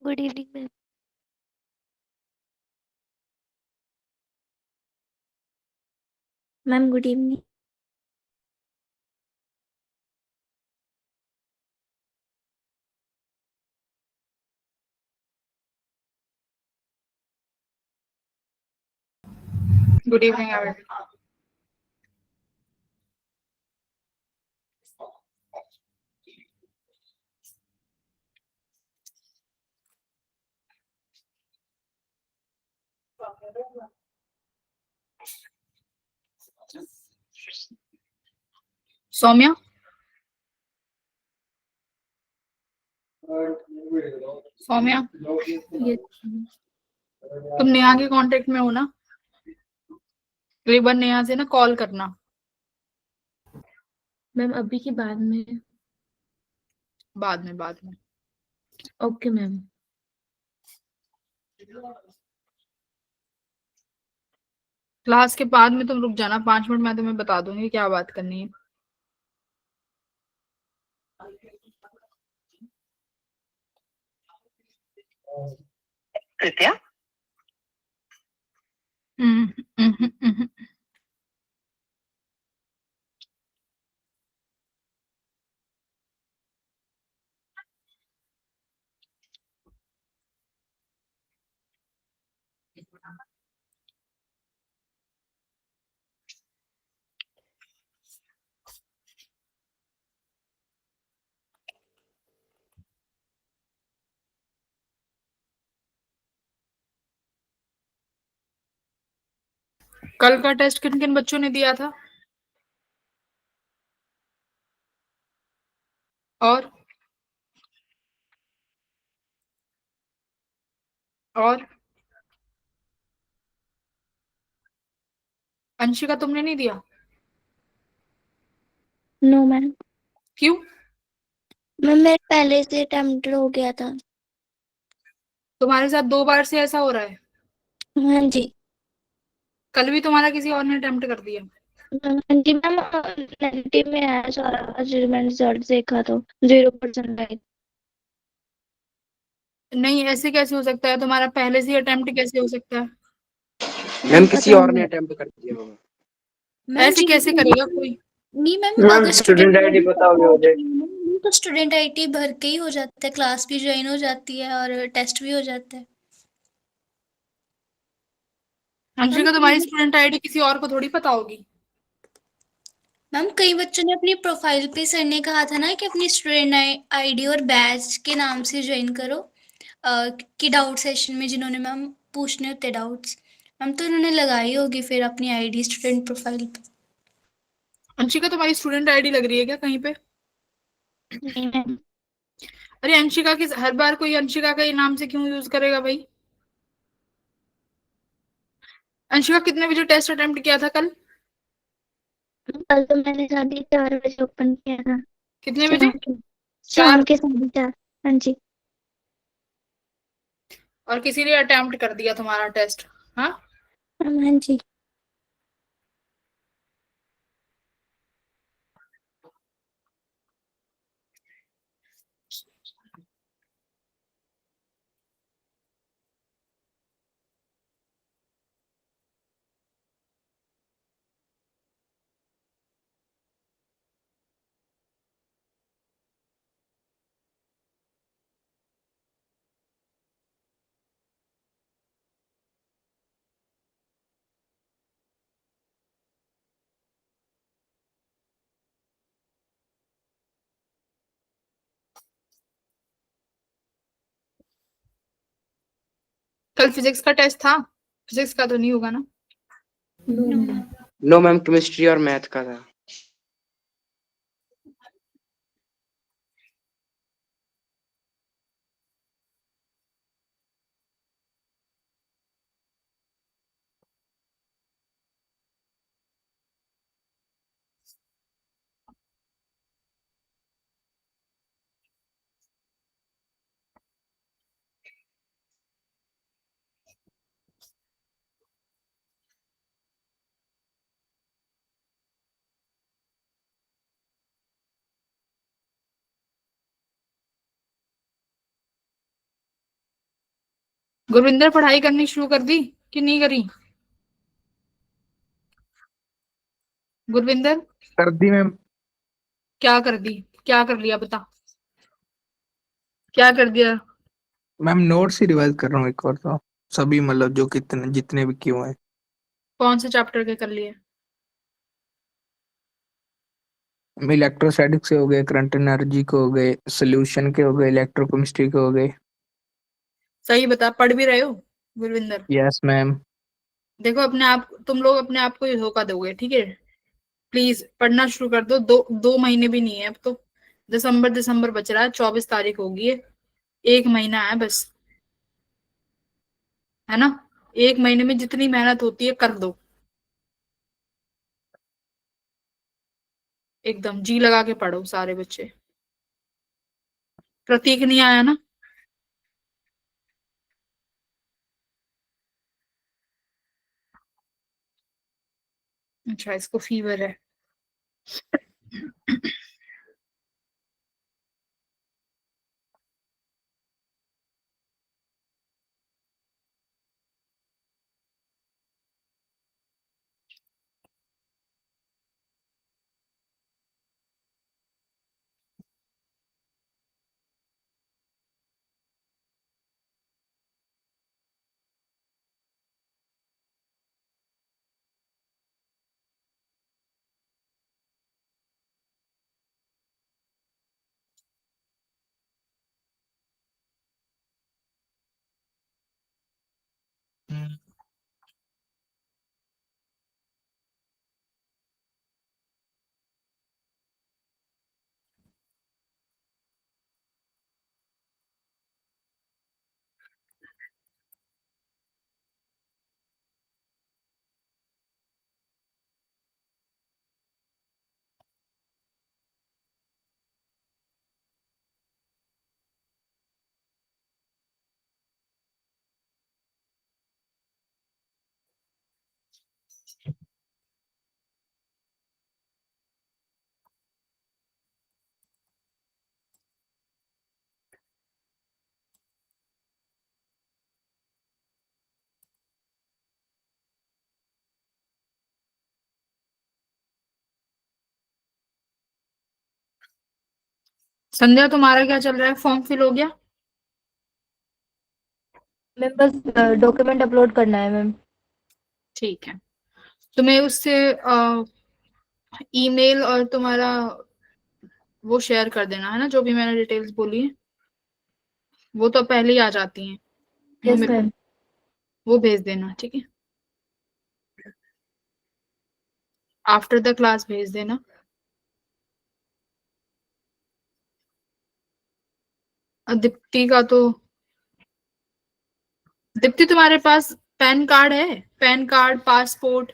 Good evening ma'am. Ma'am good evening. Good evening everyone. Saumya, Saumya, तुम नेहा के contact में हो ना? एक बार नेहा से ना कॉल करना। मैम अभी की बाद में। बाद में। Okay ma'am. क्लास के बाद में तुम रुक जाना 5 मिनट, मैं तुम्हें बता दूंगी क्या बात करनी है। कृत्या हम्म, हम्म, हम्म। कल का टेस्ट किन किन बच्चों ने दिया था? और अंशिका तुमने नहीं दिया? No ma'am. क्यों? मैम मेरे पहले से अटेम्प्ट हो गया था। तुम्हारे साथ 2 बार से ऐसा हो रहा है? हाँ जी। कल भी तुम्हारा किसी और ने अटेम्प्ट कर दिया? हाँ जी मैम, नेगेटिव में आया सारा। मैंने रिजल्ट देखा तो 0% आई। नहीं, ऐसे कैसे हो सकता है? तुम्हारा पहले से अटेम्प्ट कैसे हो सकता है? मैम किसी पता और ने नहीं अटेम्प्ट कर दिया होगा। मैम ऐसे जी कैसे करेगा कोई? नहीं मैम, मैम अगर स्टूडेंट स्टूडेंट आईडी आईडी पता पता होगी मुझे। होती है मैम, तो स्टूडेंट आईडी भर के ही हो जाता है, क्लास भी ज्वाइन हो जाती है और टेस्ट भी हो जाता है। मैम अंशिका तुम्हारी स्टूडेंट आईडी किसी और को थोड़ी पता होगी। मैम कई बच्चों ने अपनी प्रोफाइल पे सर ने कहा था ना कि अपनी स्टूडेंट आईडी और बैच के नाम से ज्वाइन करो, कि डाउट सेशन में जिन्होंने मैम पूछने होते डाउट्स। मैम तो उन्होंने लगाई होगी फिर अपनी आईडी स्टूडेंट प्रोफाइल पे। अंशिका तुम्हारी स्टूडेंट आईडी लग रही है क्या कहीं पे? नहीं मैम। अरे अंशिका की हर बार कोई अंशिका का ही नाम से क्यों यूज करेगा भाई? अंशिका कितने बजे टेस्ट अटेम्प्ट किया था कल? कल तो मैंने 4:30 बजे ओपन किया था। कितने बजे? शाम के। शाम 4? के 4:30। हाँ जी। और किसी ने अटेम्प्ट कर दिया तुम्हारा टेस्ट? हाँ। हाँ जी। कल फिजिक्स का टेस्ट था? फिजिक्स का तो नहीं होगा ना? नो मैम, केमिस्ट्री और मैथ का था। गुरविंदर पढ़ाई करनी शुरू कर दी कि नहीं करी? गुरविंदर कर दी मैम। क्या कर दी? क्या कर लिया बता, क्या कर दिया? मैम नोट्स ही रिवाइज कर रहा हूँ एक और तो सभी मतलब जो कितने जितने भी किए हुए हैं। कौन से चैप्टर के कर लिए? इलेक्ट्रोस्टैटिक्स के हो गए, करंट एनर्जी के हो गए, सोल्यूशन के हो गए, इलेक्ट्रोकेमिस्ट्री के हो गए। सही बता, पढ़ भी रहे हो गुरविंदर? Yes ma'am. देखो अपने आप, तुम लोग अपने आप को ही धोखा दोगे, ठीक है? प्लीज पढ़ना शुरू कर दो। दो दो महीने भी नहीं है अब तो। दिसंबर बच रहा है, 24 तारीख होगी है। 1 महीना है बस, है ना? 1 महीने में जितनी मेहनत होती है कर दो, एकदम जी लगा के पढ़ो सारे बच्चे। प्रतीक नहीं आया ना? अच्छा, इसको फीवर है। संध्या तुम्हारा क्या चल रहा है? फॉर्म फिल हो गया? मैम बस डॉक्यूमेंट अपलोड करना है मैम। ठीक है, तुम्हें उससे ईमेल और तुम्हारा वो शेयर कर देना है ना, जो भी मैंने डिटेल्स बोली है। वो तो पहले ही आ जाती हैं, वो यस मेरे को मैम। वो भेज देना, ठीक है? आफ्टर द क्लास भेज देना। दीप्ति का तो, दीप्ति तुम्हारे पास पैन कार्ड है? PAN card, passport,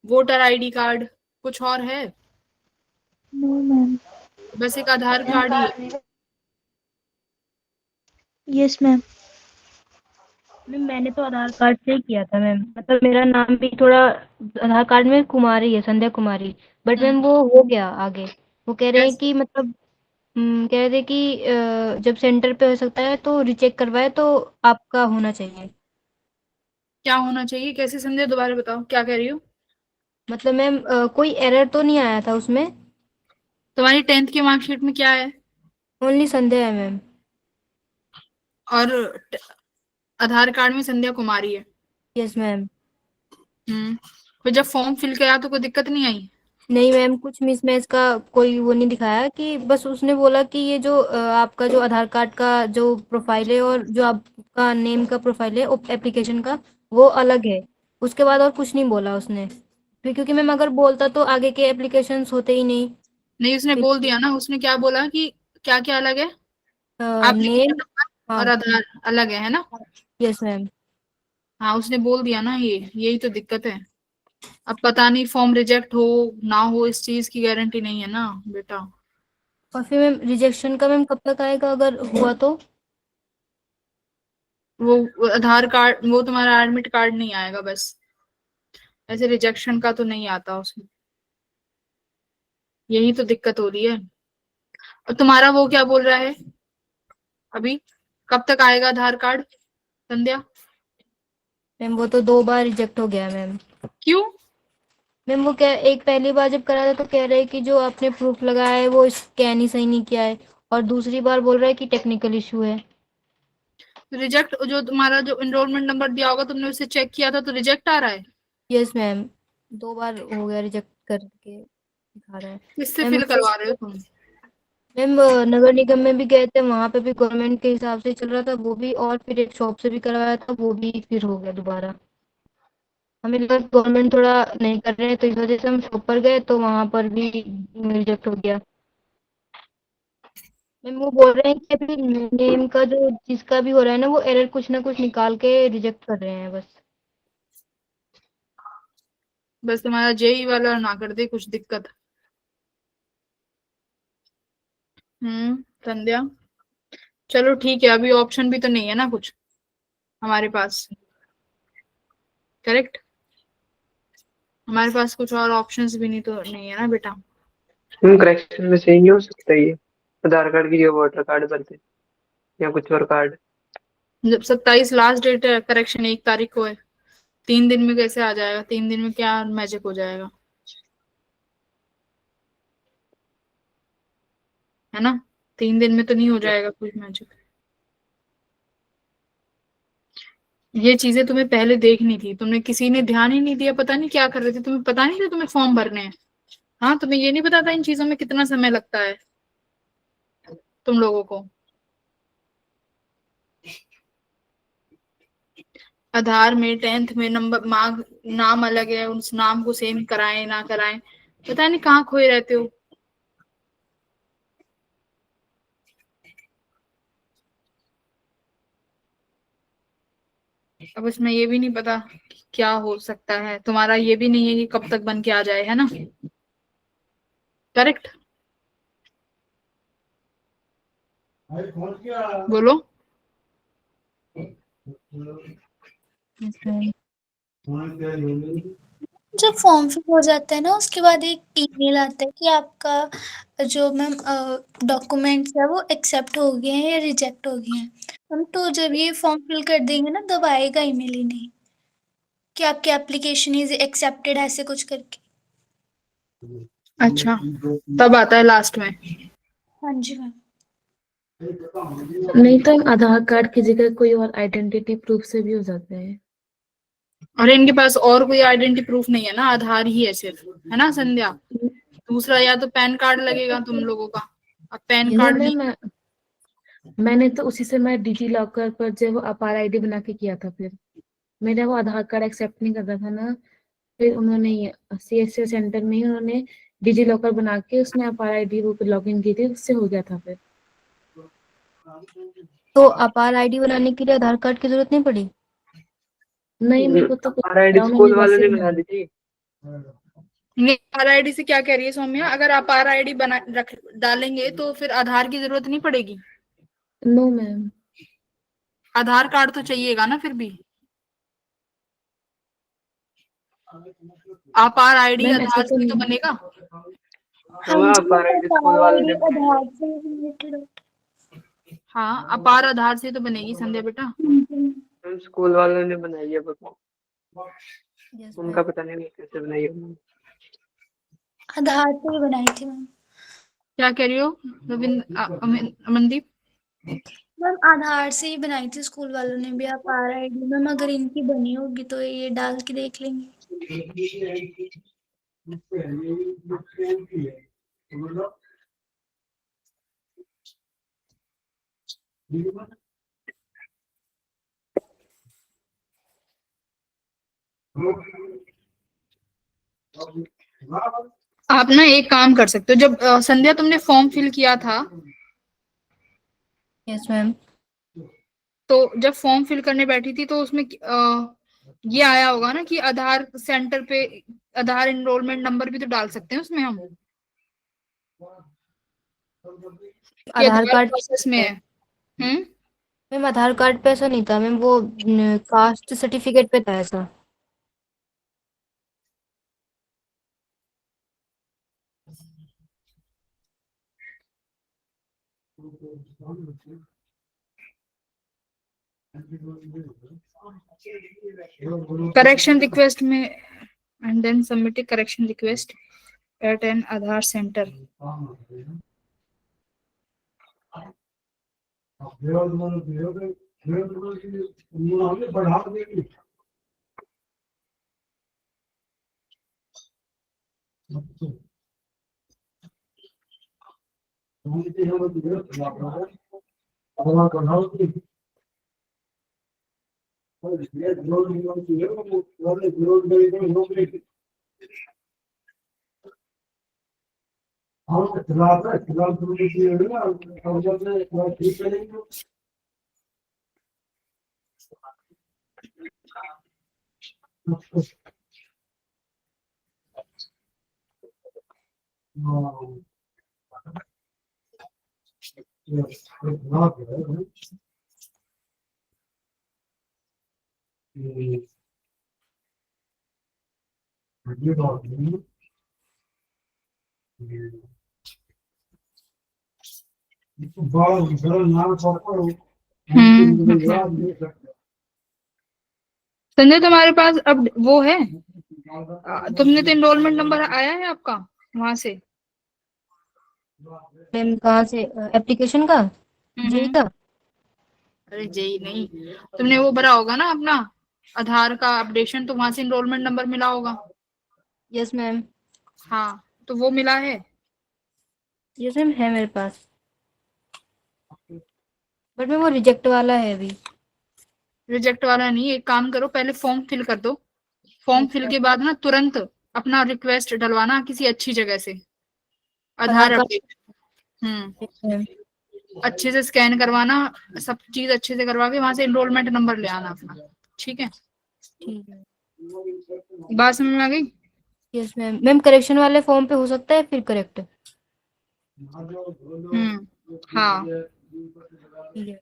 voter ID card, कुछ और है? No ma'am. बस एक आधार कार्ड ही है? Yes ma'am. मैम मैंने तो आधार कार्ड से ही किया था मैम, मतलब मेरा नाम भी थोड़ा आधार कार्ड में कुमारी है, संध्या कुमारी। बट मैम वो हो गया आगे। वो कह रहे हैं कैसे? कि मतलब कह रहे थे कि जब सेंटर पे हो सकता है तो रिचेक करवाए तो आपका होना चाहिए। क्या होना चाहिए? कैसे समझे, दोबारा बताओ क्या कह रही हो? मतलब मैम कोई एरर तो नहीं आया था उसमें। तुम्हारी 10th की मार्कशीट में क्या है? ओनली संध्या है मैम। और आधार कार्ड में संध्या कुमारी है? Yes ma'am. फिर जब फॉर्म फिल किया तो कोई दिक्कत नहीं आई? नहीं मैम, कुछ मिसमैच का कोई वो नहीं दिखाया, कि बस उसने बोला कि ये जो आपका जो आधार कार्ड का जो प्रोफाइल है और जो आपका नेम का प्रोफाइल है एप्लीकेशन का, वो अलग है। उसके बाद और कुछ नहीं बोला उसने। फिर क्योंकि मैम अगर बोलता तो आगे के एप्लीकेशंस होते ही नहीं। नहीं, उसने फिर बोल दिया ना। उसने क्या बोला कि क्या क्या अलग है? Application name. नंबर और हाँ। आधार अलग है ना? Yes ma'am. हाँ, उसने बोल दिया ना, ये यही तो दिक्कत है। अब पता नहीं फॉर्म रिजेक्ट हो ना हो, इस चीज की गारंटी नहीं है ना बेटा। और फिर मैम रिजेक्शन का मैम कब तक आएगा अगर हुआ तो? वो आधार कार्ड, वो तुम्हारा एडमिट कार्ड नहीं आएगा बस। ऐसे रिजेक्शन का तो नहीं आता उसमें। यही तो दिक्कत हो रही है। और तुम्हारा वो क्या बोल रहा है अभी? कब तक आएगा आधार कार्ड संध्या? मैम वो तो 2 बार रिजेक्ट हो गया मैम। क्यों? मैम वो क्या, एक पहली बार जब करा था तो कह रहे हैं कि जो आपने प्रूफ लगाया है वो स्कैन ही सही नहीं किया है, और दूसरी बार बोल रहा है कि टेक्निकल इशू है। रिजेक्ट, जो तुम्हारा जो एनरोलमेंट नंबर दिया होगा तुमने उसे चेक किया था तो रिजेक्ट आ रहा है? यस मैम, 2 बार हो गया रिजेक्ट करके दिखा रहा है। किससे मैम फिल करवा रहे हो तुम? मैम नगर निगम में भी गए थे, वहां पे भी गवर्नमेंट के हिसाब से चल रहा था वो भी, और फिर एक शॉप से भी करवाया था वो भी फिर हो गया दोबारा। हमें लगा गवर्नमेंट थोड़ा नहीं कर रहे हैं तो इस वजह से हम शॉप पर गए तो वहां पर भी रिजेक्ट हो गया। मैम वो बोल रहे हैं कि अभी नेम का जो जिसका भी हो रहा है ना वो एरर कुछ ना कुछ निकाल के रिजेक्ट कर रहे हैं बस। बस तुम्हारा जेई वाला ना कर दे कुछ दिक्कत। संध्या, चलो ठीक है, अभी ऑप्शन भी तो नहीं है ना कुछ हमारे पास, करेक्ट? हमारे पास कुछ और ऑप्शंस भी नहीं तो नहीं है ना बेटा। करेक्शन में सही नहीं हो सकता ये, आधार कार्ड की जगह वोटर कार्ड बनते या कुछ और कार्ड। जब 27 लास्ट डेट है, करेक्शन 1 तारीख को है, 3 दिन में कैसे आ जाएगा? 3 दिन में क्या मैजिक हो जाएगा, है ना? 3 दिन में तो नहीं हो जाएगा कुछ मैजिक। ये चीजें तुम्हें पहले देखनी थी, तुमने किसी ने ध्यान ही नहीं दिया, पता नहीं क्या कर रहे थे, तुम्हें पता नहीं था तुम्हें फॉर्म भरने हैं। हाँ, तुम्हें ये नहीं पता था इन चीजों में कितना समय लगता है तुम लोगों को। आधार में 10th में नंबर मांग, नाम अलग है, उस नाम को सेम कराएं ना कराएं, पता नहीं कहाँ खोए रहते हो। अब इसमें ये भी नहीं पता कि क्या हो सकता है, तुम्हारा ये भी नहीं है कि कब तक बन के आ जाए, है ना? करेक्ट? बोलो। जब फॉर्म फिल हो जाता है ना उसके बाद एक ईमेल आता है कि आपका जो मैम डॉक्यूमेंट्स है वो एक्सेप्ट हो गए हैं या रिजेक्ट हो गए हैं। हम तो जब ये फॉर्म फिल कर देंगे ना तब आएगा ईमेल ही नहीं कि आपकी एप्लीकेशन इज एक्सेप्टेड ऐसे कुछ करके। अच्छा, तब आता है लास्ट में। हाँ जी मैम। नहीं तो आधार कार्ड की जगह कोई और आइडेंटिटी प्रूफ से भी हो जाता है। और इनके पास और कोई आइडेंटिटी प्रूफ नहीं है ना, आधार ही है सिर्फ, है ना संध्या? दूसरा या तो पैन कार्ड लगेगा तुम लोगों का, अब पैन नहीं कार्ड नहीं। मैंने तो उसी से मैं डिजी लॉकर पर जो वो अपार आईडी बना के किया था। फिर मेरा वो आधार कार्ड एक्सेप्ट नहीं कर रहा था ना, फिर उन्होंने सीएससी सेंटर में ही उन्होंने डिजी लॉकर बना के उसमें अपार आईडी वो लॉगिन की थी, उससे हो गया था। फिर तो अपार आईडी बनाने के लिए आधार कार्ड की जरूरत नहीं पड़ी? नहीं, मेरे को तो कुछ हमारा आईडी पता, स्कूल उन्होंने वालों वैसे ने ही बना बना दी थी। नहीं, आधार आईडी से क्या कह रही है सौम्या? अगर आप आधार आईडी बना रख डालेंगे तो फिर आधार की जरूरत नहीं पड़ेगी? No ma'am. आधार कार्ड तो चाहिएगा ना फिर भी। आधार आईडी मैम ऐसा आधार तो से ही तो नहीं। बनेगा। हाँ हमारा जी हमारा आईडी स्कूल आधार वालों आईडी ने बनाई थी। आधार से रिलेटेड हाँ, अपार आधार से तो बनेगी संध्या बेटा। हम स्कूल वालों ने बनाई है, बस यस उनका मैम। पता नहीं कैसे बनाई है उन्होंने। आधार से ही बनाई थी मैम। क्या कह रही हो अमनदीप? मैम आधार से ही बनाई थी स्कूल वालों ने भी आधार आईडी। मैम अगर इनकी बनी होगी तो ये डाल के देख लेंगे। आप ना एक काम कर सकते हो, जब संध्या तुमने फॉर्म फिल किया था यस मैम। तो जब फॉर्म फिल करने बैठी थी तो उसमें ये आया होगा ना कि आधार सेंटर पे आधार एनरोलमेंट नंबर भी तो डाल सकते हैं उसमें हम, कि आधार आधार कार्ड प्रोसेस में है। हम्म। मैम आधार कार्ड पे ऐसा नहीं था मैम, वो कास्ट सर्टिफिकेट पे था ऐसा। करेक्शन रिक्वेस्ट में and then submit correction request at an Aadhaar centre. Sanjay तुम्हारे पास अब वो है, तुमने तो एनरोलमेंट नंबर आया है आपका वहां से? मैम कहाँ से? एप्लीकेशन का, जेई का? अरे जेई नहीं, तुमने वो भरा होगा ना अपना आधार का अपडेशन, तो वहां से एनरोलमेंट नंबर मिला होगा। Yes ma'am. हाँ तो वो मिला है। यस मैम, है मेरे पास, बट मैम वो रिजेक्ट वाला है अभी। रिजेक्ट वाला नहीं, एक काम करो पहले फॉर्म फिल कर दो। फॉर्म फिल के बाद ना तुरंत अपना रिक्वेस्ट डलवाना किसी अच्छी जगह से, आधार कार्ड। अपडेट। Yes ma'am. अच्छे से स्कैन करवाना, सब चीज अच्छे से करवा के वहां से एनरोलमेंट नंबर ले आना अपना, ठीक है? ठीक है। बात समझ में आ गई? Yes ma'am. मैम करेक्शन वाले फॉर्म पे हो सकता है फिर करेक्ट? हाँ ठीक है।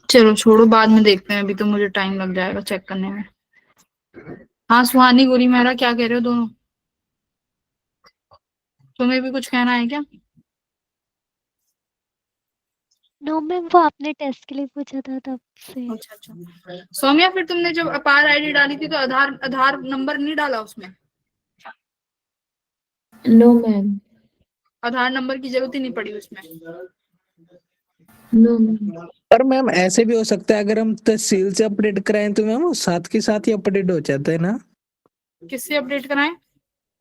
चलो छोड़ो, बाद में देखते हैं, अभी तो मुझे टाइम लग जाएगा चेक करने में। हाँ सुहानी गोरी मेहरा, क्या कह रहे हो दोनों? तुम्हें भी कुछ कहना है क्या? नो मैम, वो आपने टेस्ट के लिए पूछा था तब से। अच्छा अच्छा। सौम्या फिर तुमने जब अपार आईडी डाली थी तो आधार आधार नंबर नहीं डाला उसमें? No ma'am. आधार नंबर की जरूरत ही नहीं पड़ी उसमें? No ma'am. पर मैम ऐसे भी हो सकता है, अगर हम तहसील से अपडेट कराएं तो मैम वो साथ के साथ ही अपडेट हो जाता है ना, किससे अपडेट कराएं?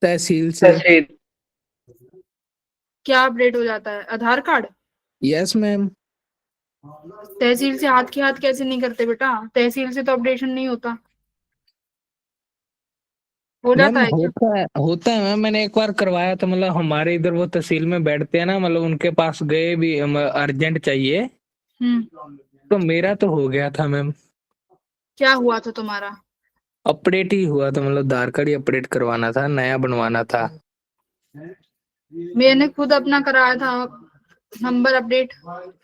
तहसील से। तहसील। क्या अपडेट हो जाता है? आधार कार्ड? Yes ma'am. तहसील से हाथ के हाथ कैसे नहीं करते बेटा? तहसील से तो अपडेशन नहीं होता। हो मैम जाता है क्या? होता है मैम, मैंने एक बार करवाया था, मतलब हमारे इधर वो तहसील में बैठते हैं ना, मतलब उनके पास गए भी, अर्जेंट चाहिए, हम्म। तो मेरा तो हो गया था मैम। क्या हुआ था तुम्हारा? अपडेट ही हुआ था, मतलब आधार कार्ड ही अपडेट करवाना था, नया बनवाना था। मैंने खुद अपना कराया था नंबर अपडेट,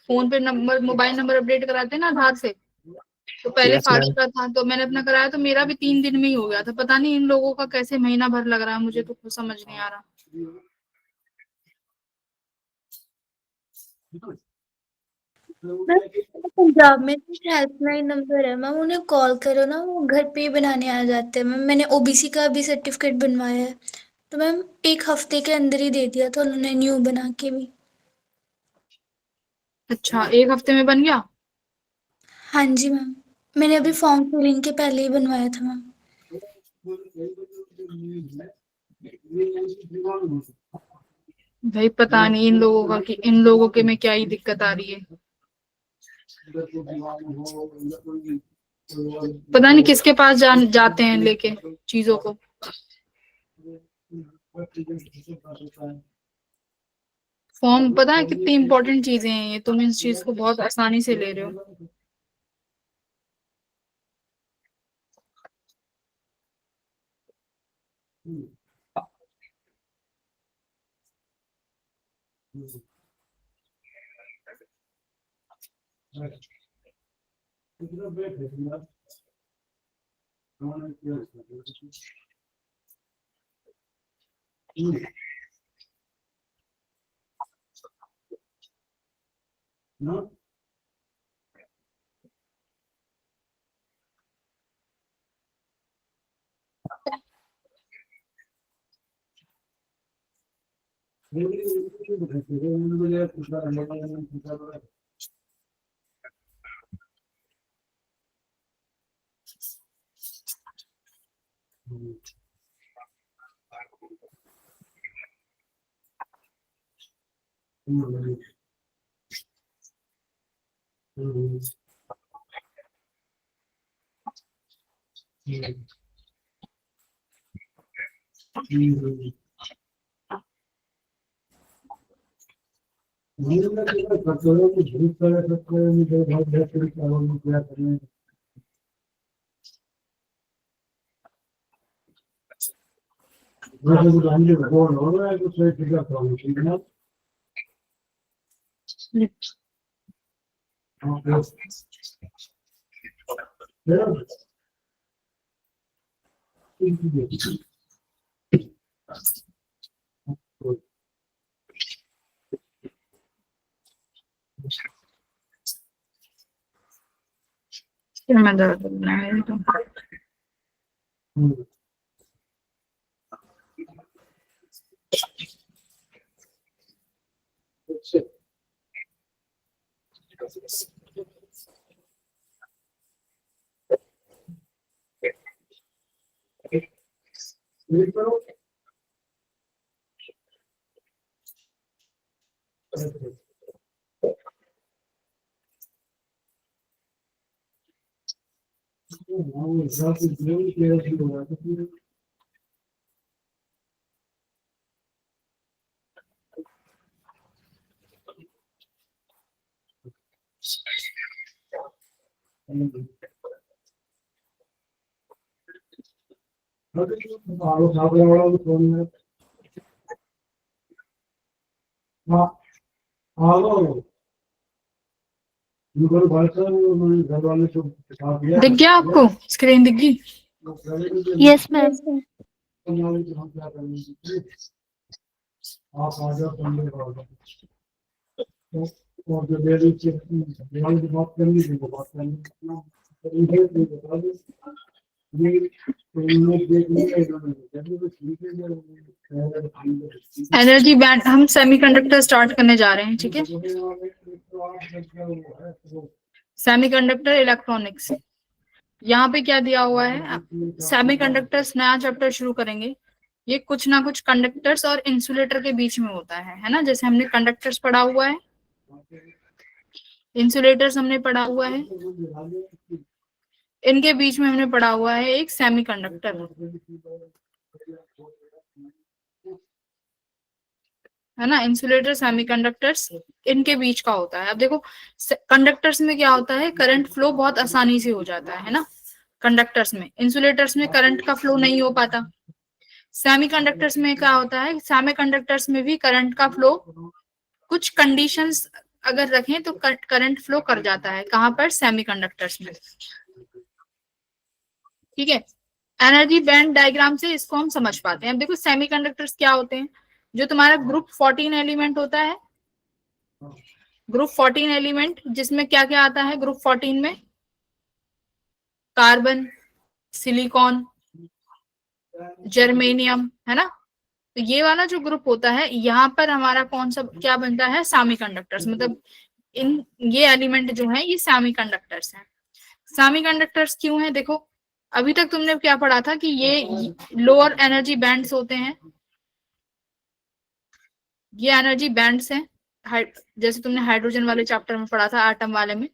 फोन पे नंबर, मोबाइल नंबर अपडेट कराते हैं ना आधार से, तो पहले यस फादर मैम। का था, तो मैंने अपना कराया, तो मेरा भी 3 दिन में ही हो गया था। पता नहीं इन लोगों का कैसे महीना भर लग रहा है, मुझे तो कुछ समझ नहीं आ रहा। पंजाब में हेल्पलाइन नंबर है मैम, उन्हें कॉल करो ना, वो घर पे ही बनाने आ जाते हैं मैम। मैंने ओबीसी का भी सर्टिफिकेट बनवाया है, तो मैम 1 हफ्ते के अंदर ही दे दिया था उन्होंने, न्यू बना के भी। अच्छा, 1 हफ्ते में बन गया? हाँ जी मैम, मैंने अभी फॉर्म फिलिंग के पहले ही बनवाया था मैम। भाई पता नहीं इन लोगों का, कि इन लोगों के में क्या ही दिक्कत आ रही है। पता नहीं किसके पास जाते हैं लेके चीजों को। फॉर्म पता है कितनी इंपॉर्टेंट चीजें हैं ये, तुम इस चीज को बहुत आसानी से ले रहे हो। फिर मैं दर्द बनाया तो दिख गया आपको, स्क्रीन दिख गई? Yes ma'am. एनर्जी बैंड हम सेमीकंडक्टर स्टार्ट करने जा रहे हैं, ठीक है? सेमीकंडक्टर इलेक्ट्रॉनिक्स, यहाँ पे क्या दिया हुआ है? सेमीकंडक्टर्स नया चैप्टर शुरू करेंगे। ये कुछ ना कुछ कंडक्टर्स और इंसुलेटर के बीच में होता है ना? जैसे हमने कंडक्टर्स पढ़ा हुआ है, इंसुलेटर्स हमने पढ़ा हुआ है, इनके बीच में हमने पढ़ा हुआ है एक सेमीकंडक्टर, है ना? इंसुलेटर, सेमीकंडक्टर्स, इनके बीच का होता है। अब देखो कंडक्टर्स में क्या होता है, करंट फ्लो बहुत आसानी से हो जाता है ना कंडक्टर्स में। इंसुलेटर्स में करंट का फ्लो नहीं हो पाता। सेमीकंडक्टर्स में क्या होता है, सेमीकंडक्टर्स में भी करंट का फ्लो कुछ कंडीशंस अगर रखें तो करंट फ्लो कर जाता है। कहां पर? सेमीकंडक्टर्स में, ठीक है? एनर्जी बैंड डायग्राम से इसको हम समझ पाते हैं। अब देखो सेमीकंडक्टर्स क्या होते हैं, जो तुम्हारा ग्रुप 14 एलिमेंट होता है, ग्रुप 14 एलिमेंट, जिसमें क्या क्या आता है ग्रुप 14 में? कार्बन, सिलिकॉन, जर्मेनियम, है ना? तो ये वाला जो ग्रुप होता है, यहाँ पर हमारा कौन सा क्या बनता है? सेमीकंडक्टर्स। मतलब ये एलिमेंट जो है ये सेमीकंडक्टर्स हैं। सेमीकंडक्टर्स क्यों है? देखो अभी तक तुमने क्या पढ़ा था कि ये लोअर एनर्जी बैंड्स होते हैं, ये एनर्जी बैंड्स हैं। जैसे तुमने हाइड्रोजन वाले चैप्टर में पढ़ा था, एटम वाले में,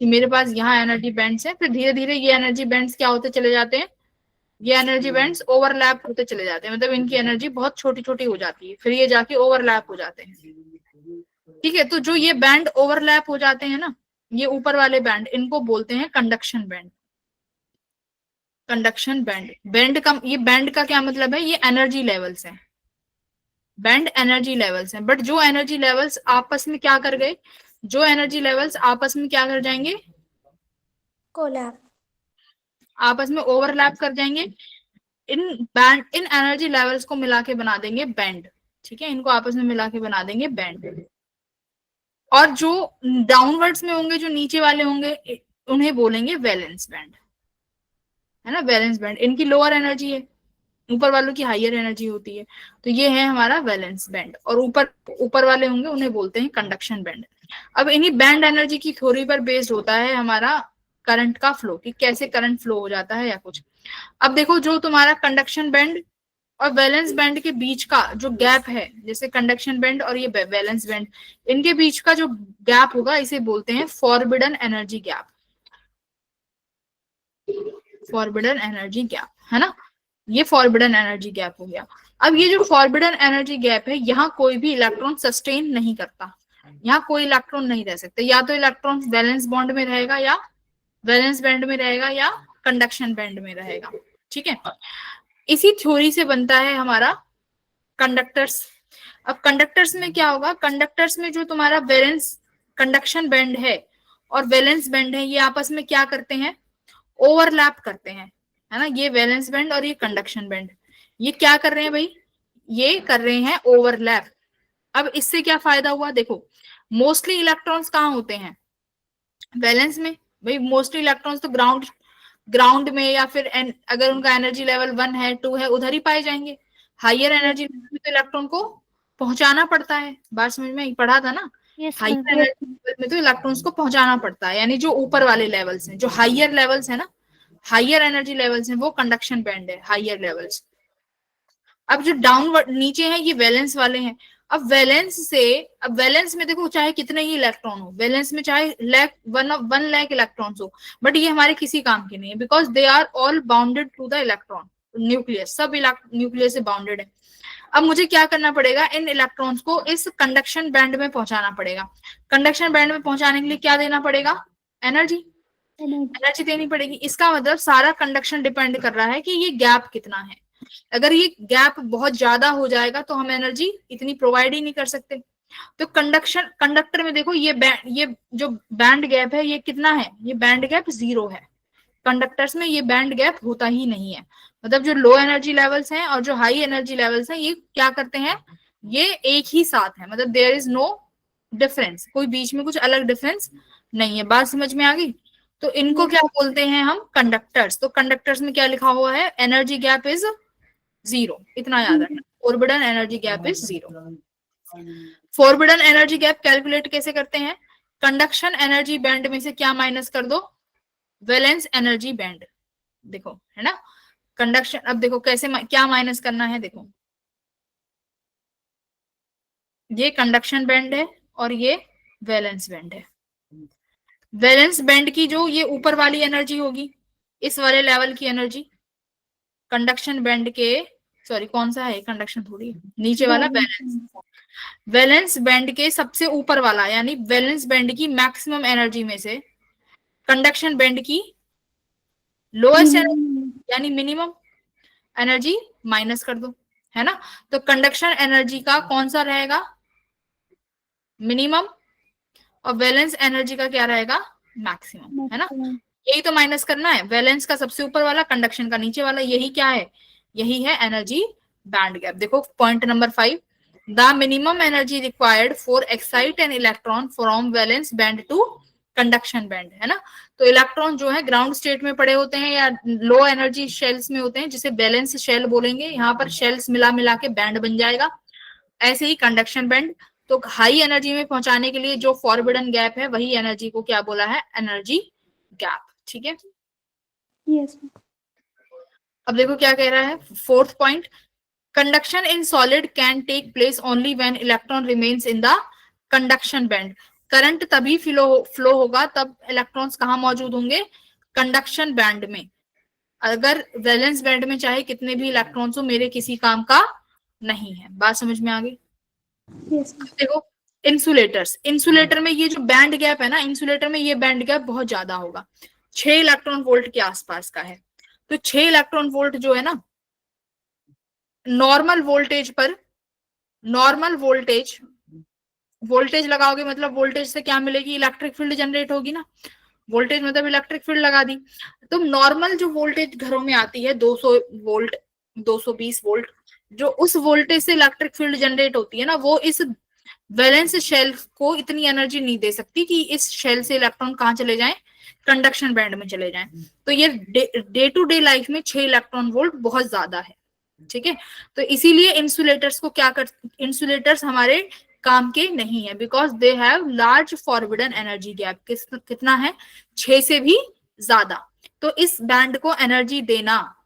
कि मेरे पास यहाँ एनर्जी बैंड्स है, फिर धीरे धीरे ये एनर्जी बैंड्स क्या होते चले जाते हैं, ये एनर्जी बैंड्स ओवरलैप होते चले जाते हैं, मतलब इनकी एनर्जी बहुत छोटी छोटी हो जाती है, फिर ये जाके ओवरलैप हो जाते हैं। ठीक है, तो जो ये बैंड ओवरलैप हो जाते हैं ना, ये ऊपर वाले बैंड, इनको बोलते हैं कंडक्शन बैंड। कंडक्शन बैंड, ये बैंड का क्या मतलब है, ये एनर्जी लेवल्स हैं, बैंड एनर्जी लेवल्स हैं, बट जो एनर्जी लेवल्स आपस में क्या कर गए, जो एनर्जी लेवल्स आपस में क्या कर जाएंगे, कोलैप, आपस में ओवरलैप कर जाएंगे, इन एनर्जी लेवल्स को मिला के बना देंगे बैंड। ठीक है, इनको आपस में मिला के बना देंगे बैंड। और जो डाउनवर्ड्स में होंगे, जो नीचे वाले होंगे, उन्हें बोलेंगे वैलेंस बैंड, है ना, वैलेंस बैंड। इनकी लोअर एनर्जी है, ऊपर वालों की हाइयर एनर्जी होती है, तो ये है हमारा वैलेंस बैंड। और ऊपर वाले होंगे, उन्हें बोलते हैं कंडक्शन बैंड। अब इन्हीं बैंड एनर्जी की थ्योरी पर बेस्ड होता है हमारा करंट का फ्लो, कि कैसे करंट फ्लो हो जाता है या कुछ। अब देखो, जो तुम्हारा कंडक्शन बैंड और वैलेंस बैंड के बीच का जो गैप है, जैसे कंडक्शन बैंड और ये वैलेंस बैंड, इनके बीच का जो गैप होगा, इसे बोलते हैं forbidden energy gap. Forbidden energy gap, है ना, ये फॉरबिडन एनर्जी गैप हो गया। अब ये जो फॉरबिडन एनर्जी गैप है, यहाँ कोई भी इलेक्ट्रॉन सस्टेन नहीं करता, यहाँ कोई इलेक्ट्रॉन नहीं रह सकते, या तो इलेक्ट्रॉन वैलेंस बॉन्ड में रहेगा, या वैलेंस बैंड में रहेगा, या कंडक्शन बैंड में रहेगा। ठीक है, इसी थ्योरी से बनता है हमारा कंडक्टर्स। अब कंडक्टर्स में क्या होगा, कंडक्टर्स में जो तुम्हारा वैलेंस कंडक्शन बैंड है और वैलेंस बैंड है, ये आपस में क्या करते हैं, ओवरलैप करते हैं, है ना, ये वैलेंस बैंड और ये कंडक्शन बैंड, ये क्या कर रहे हैं भाई, ये कर रहे हैं ओवरलैप। अब इससे क्या फायदा हुआ, देखो मोस्टली इलेक्ट्रॉन्स कहाँ होते हैं, वैलेंस में। भाई मोस्टली इलेक्ट्रॉन्स तो ग्राउंड में, या फिर अगर उनका एनर्जी लेवल 1 है 2 है, उधर ही पाए जाएंगे। हाइयर एनर्जी लेवल में तो इलेक्ट्रॉन को पहुंचाना पड़ता है, बात समझ में पढ़ा था ना, yes higher ma'am. Energy level में तो इलेक्ट्रॉन्स को पहुंचाना पड़ता है, यानी जो ऊपर वाले लेवल्स हैं, जो हाइयर लेवल्स है ना, हाइयर एनर्जी लेवल्स हैं, वो कंडक्शन बैंड है, हाइयर लेवल्स। अब जो डाउनवर्ड नीचे हैं, ये वैलेंस वाले हैं। अब वैलेंस में देखो, चाहे कितने ही इलेक्ट्रॉन हो, वैलेंस में चाहे वन लाख इलेक्ट्रॉन्स हो, बट ये हमारे किसी काम के नहीं है, because they are all bounded to the electron nucleus, सब न्यूक्लियस से बाउंडेड है। अब मुझे क्या करना पड़ेगा, इन इलेक्ट्रॉन्स को इस कंडक्शन बैंड में पहुंचाना पड़ेगा। कंडक्शन बैंड में पहुंचाने के लिए क्या देना पड़ेगा, एनर्जी देनी पड़ेगी। इसका मतलब सारा कंडक्शन डिपेंड कर रहा है कि ये गैप कितना है। अगर ये गैप बहुत ज्यादा हो जाएगा तो हम एनर्जी इतनी प्रोवाइड ही नहीं कर सकते। तो कंडक्टर में देखो, ये जो बैंड गैप है, ये कितना है, ये बैंड गैप 0 है। कंडक्टर्स में ये बैंड गैप होता ही नहीं है, मतलब जो लो एनर्जी लेवल्स हैं और जो हाई एनर्जी लेवल्स हैं, ये क्या करते हैं, ये एक ही साथ है, मतलब देयर इज नो डिफरेंस, कोई बीच में कुछ अलग डिफरेंस नहीं है। बात समझ में आ गई। तो इनको क्या बोलते हैं हम, कंडक्टर्स। तो कंडक्टर्स में क्या लिखा हुआ है, एनर्जी गैप इज 0, इतना याद रखना, forbidden energy gap is 0। Forbidden energy gap calculate कैसे करते हैं, कंडक्शन एनर्जी बैंड में से क्या माइनस कर दो, वैलेंस एनर्जी बैंड। देखो, है ना, कंडक्शन, अब देखो कैसे क्या माइनस करना है, देखो ये कंडक्शन बैंड है और ये वैलेंस बैंड है। वैलेंस बैंड की जो ये ऊपर वाली एनर्जी होगी, इस वाले लेवल की एनर्जी, कंडक्शन बैंड के, सॉरी कौन सा है, कंडक्शन थोड़ी, नीचे वाला वैलेंस बैंड के सबसे ऊपर वाला, यानी वैलेंस बैंड की मैक्सिमम एनर्जी में से कंडक्शन बैंड की लोएस्ट एनर्जी यानी मिनिमम एनर्जी माइनस कर दो, है ना। तो कंडक्शन एनर्जी का कौन सा रहेगा, मिनिमम, और वैलेंस एनर्जी का क्या रहेगा, मैक्सिमम, है ना। यही तो माइनस करना है, वैलेंस का सबसे ऊपर वाला, कंडक्शन का नीचे वाला, यही क्या है, यही है एनर्जी बैंड गैप। देखो point number 5, the minimum energy required for excite an electron from valence band to conduction band, है ना। तो इलेक्ट्रॉन जो है ग्राउंड स्टेट में पड़े होते हैं या लो एनर्जी शेल्स में होते हैं, जिसे बैलेंस शेल बोलेंगे, यहाँ पर शेल्स मिला मिला के बैंड बन जाएगा। ऐसे ही कंडक्शन बैंड, तो हाई एनर्जी में पहुंचाने के लिए जो फॉरबिडन गैप है, वही एनर्जी को क्या बोला है, एनर्जी गैप। ठीक है, यस। अब देखो क्या कह रहा है, 4th point, conduction in solid can take place only when electron remains in the conduction band. Current तभी फ्लो होगा तब इलेक्ट्रॉन्स कहाँ मौजूद होंगे, कंडक्शन बैंड में। अगर वैलेंस बैंड में चाहे कितने भी इलेक्ट्रॉन्स हो, मेरे किसी काम का नहीं है। बात समझ में आ गई? Yes ma'am. देखो इंसुलेटर में ये जो बैंड गैप है ना, इंसुलेटर में ये बैंड गैप बहुत ज्यादा होगा, 6 इलेक्ट्रॉन वोल्ट के आसपास का है। तो 6 इलेक्ट्रॉन वोल्ट जो है ना, नॉर्मल वोल्टेज लगाओगे, मतलब वोल्टेज से क्या मिलेगी, इलेक्ट्रिक फील्ड जनरेट होगी ना, वोल्टेज मतलब इलेक्ट्रिक फील्ड लगा दी। तो नॉर्मल जो वोल्टेज घरों में आती है 200 वोल्ट 220 वोल्ट, जो उस वोल्टेज से इलेक्ट्रिक फील्ड जनरेट होती है ना, वो इस वैलेंस शेल को इतनी एनर्जी नहीं दे सकती कि इस शेल से इलेक्ट्रॉन कहाँ चले जाएं, कंडक्शन बैंड में चले जाएं। तो ये डे टू डे लाइफ में 6 इलेक्ट्रॉन वोल्ट बहुत ज्यादा है, ठीक है। तो इसीलिए इंसुलेटर्स हमारे काम के नहीं है, because they have large forbidden energy gap. कितना है, 6 से भी ज्यादा। तो इस बैंड को एनर्जी देना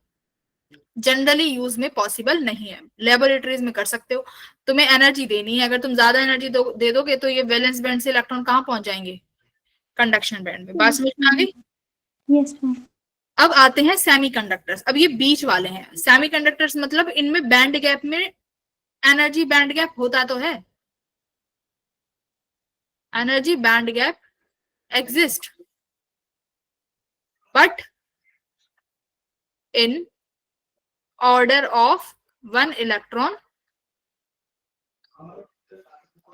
जनरली यूज में पॉसिबल नहीं है। लेबोरेटरीज में कर सकते हो, तुम्हें एनर्जी देनी है, अगर तुम ज्यादा एनर्जी दे दोगे तो ये वैलेंस बैंड से इलेक्ट्रॉन कहाँ पहुंच जाएंगे, कंडक्शन बैंड में। बात समझ में आ गई? Yes ma'am. अब आते हैं सेमीकंडक्टर्स। अब ये बीच वाले हैं सेमीकंडक्टर्स, मतलब इनमें बैंड गैप में एनर्जी बैंड गैप होता तो है, energy band gap exist, but in order of 1 electron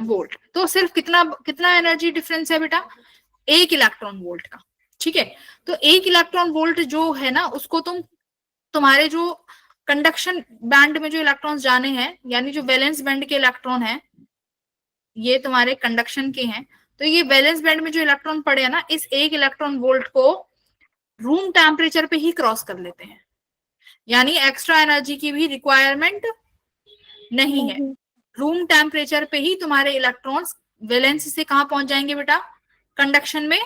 volt. तो सिर्फ कितना एनर्जी डिफरेंस है बेटा, 1 इलेक्ट्रॉन वोल्ट का, ठीक है। तो 1 इलेक्ट्रॉन वोल्ट जो है ना, उसको तुम्हारे जो कंडक्शन बैंड में जो इलेक्ट्रॉन्स जाने हैं, यानी जो वैलेंस बैंड के इलेक्ट्रॉन हैं, ये तुम्हारे कंडक्शन के हैं। तो ये वैलेंस बैंड में जो इलेक्ट्रॉन पड़े हैं ना, इस 1 इलेक्ट्रॉन वोल्ट को रूम टेम्परेचर पे ही क्रॉस कर लेते हैं, यानी एक्स्ट्रा एनर्जी की भी रिक्वायरमेंट नहीं है। रूम टेम्परेचर पे ही तुम्हारे इलेक्ट्रॉन्स वैलेंस से कहां पहुंच जाएंगे बेटा, कंडक्शन में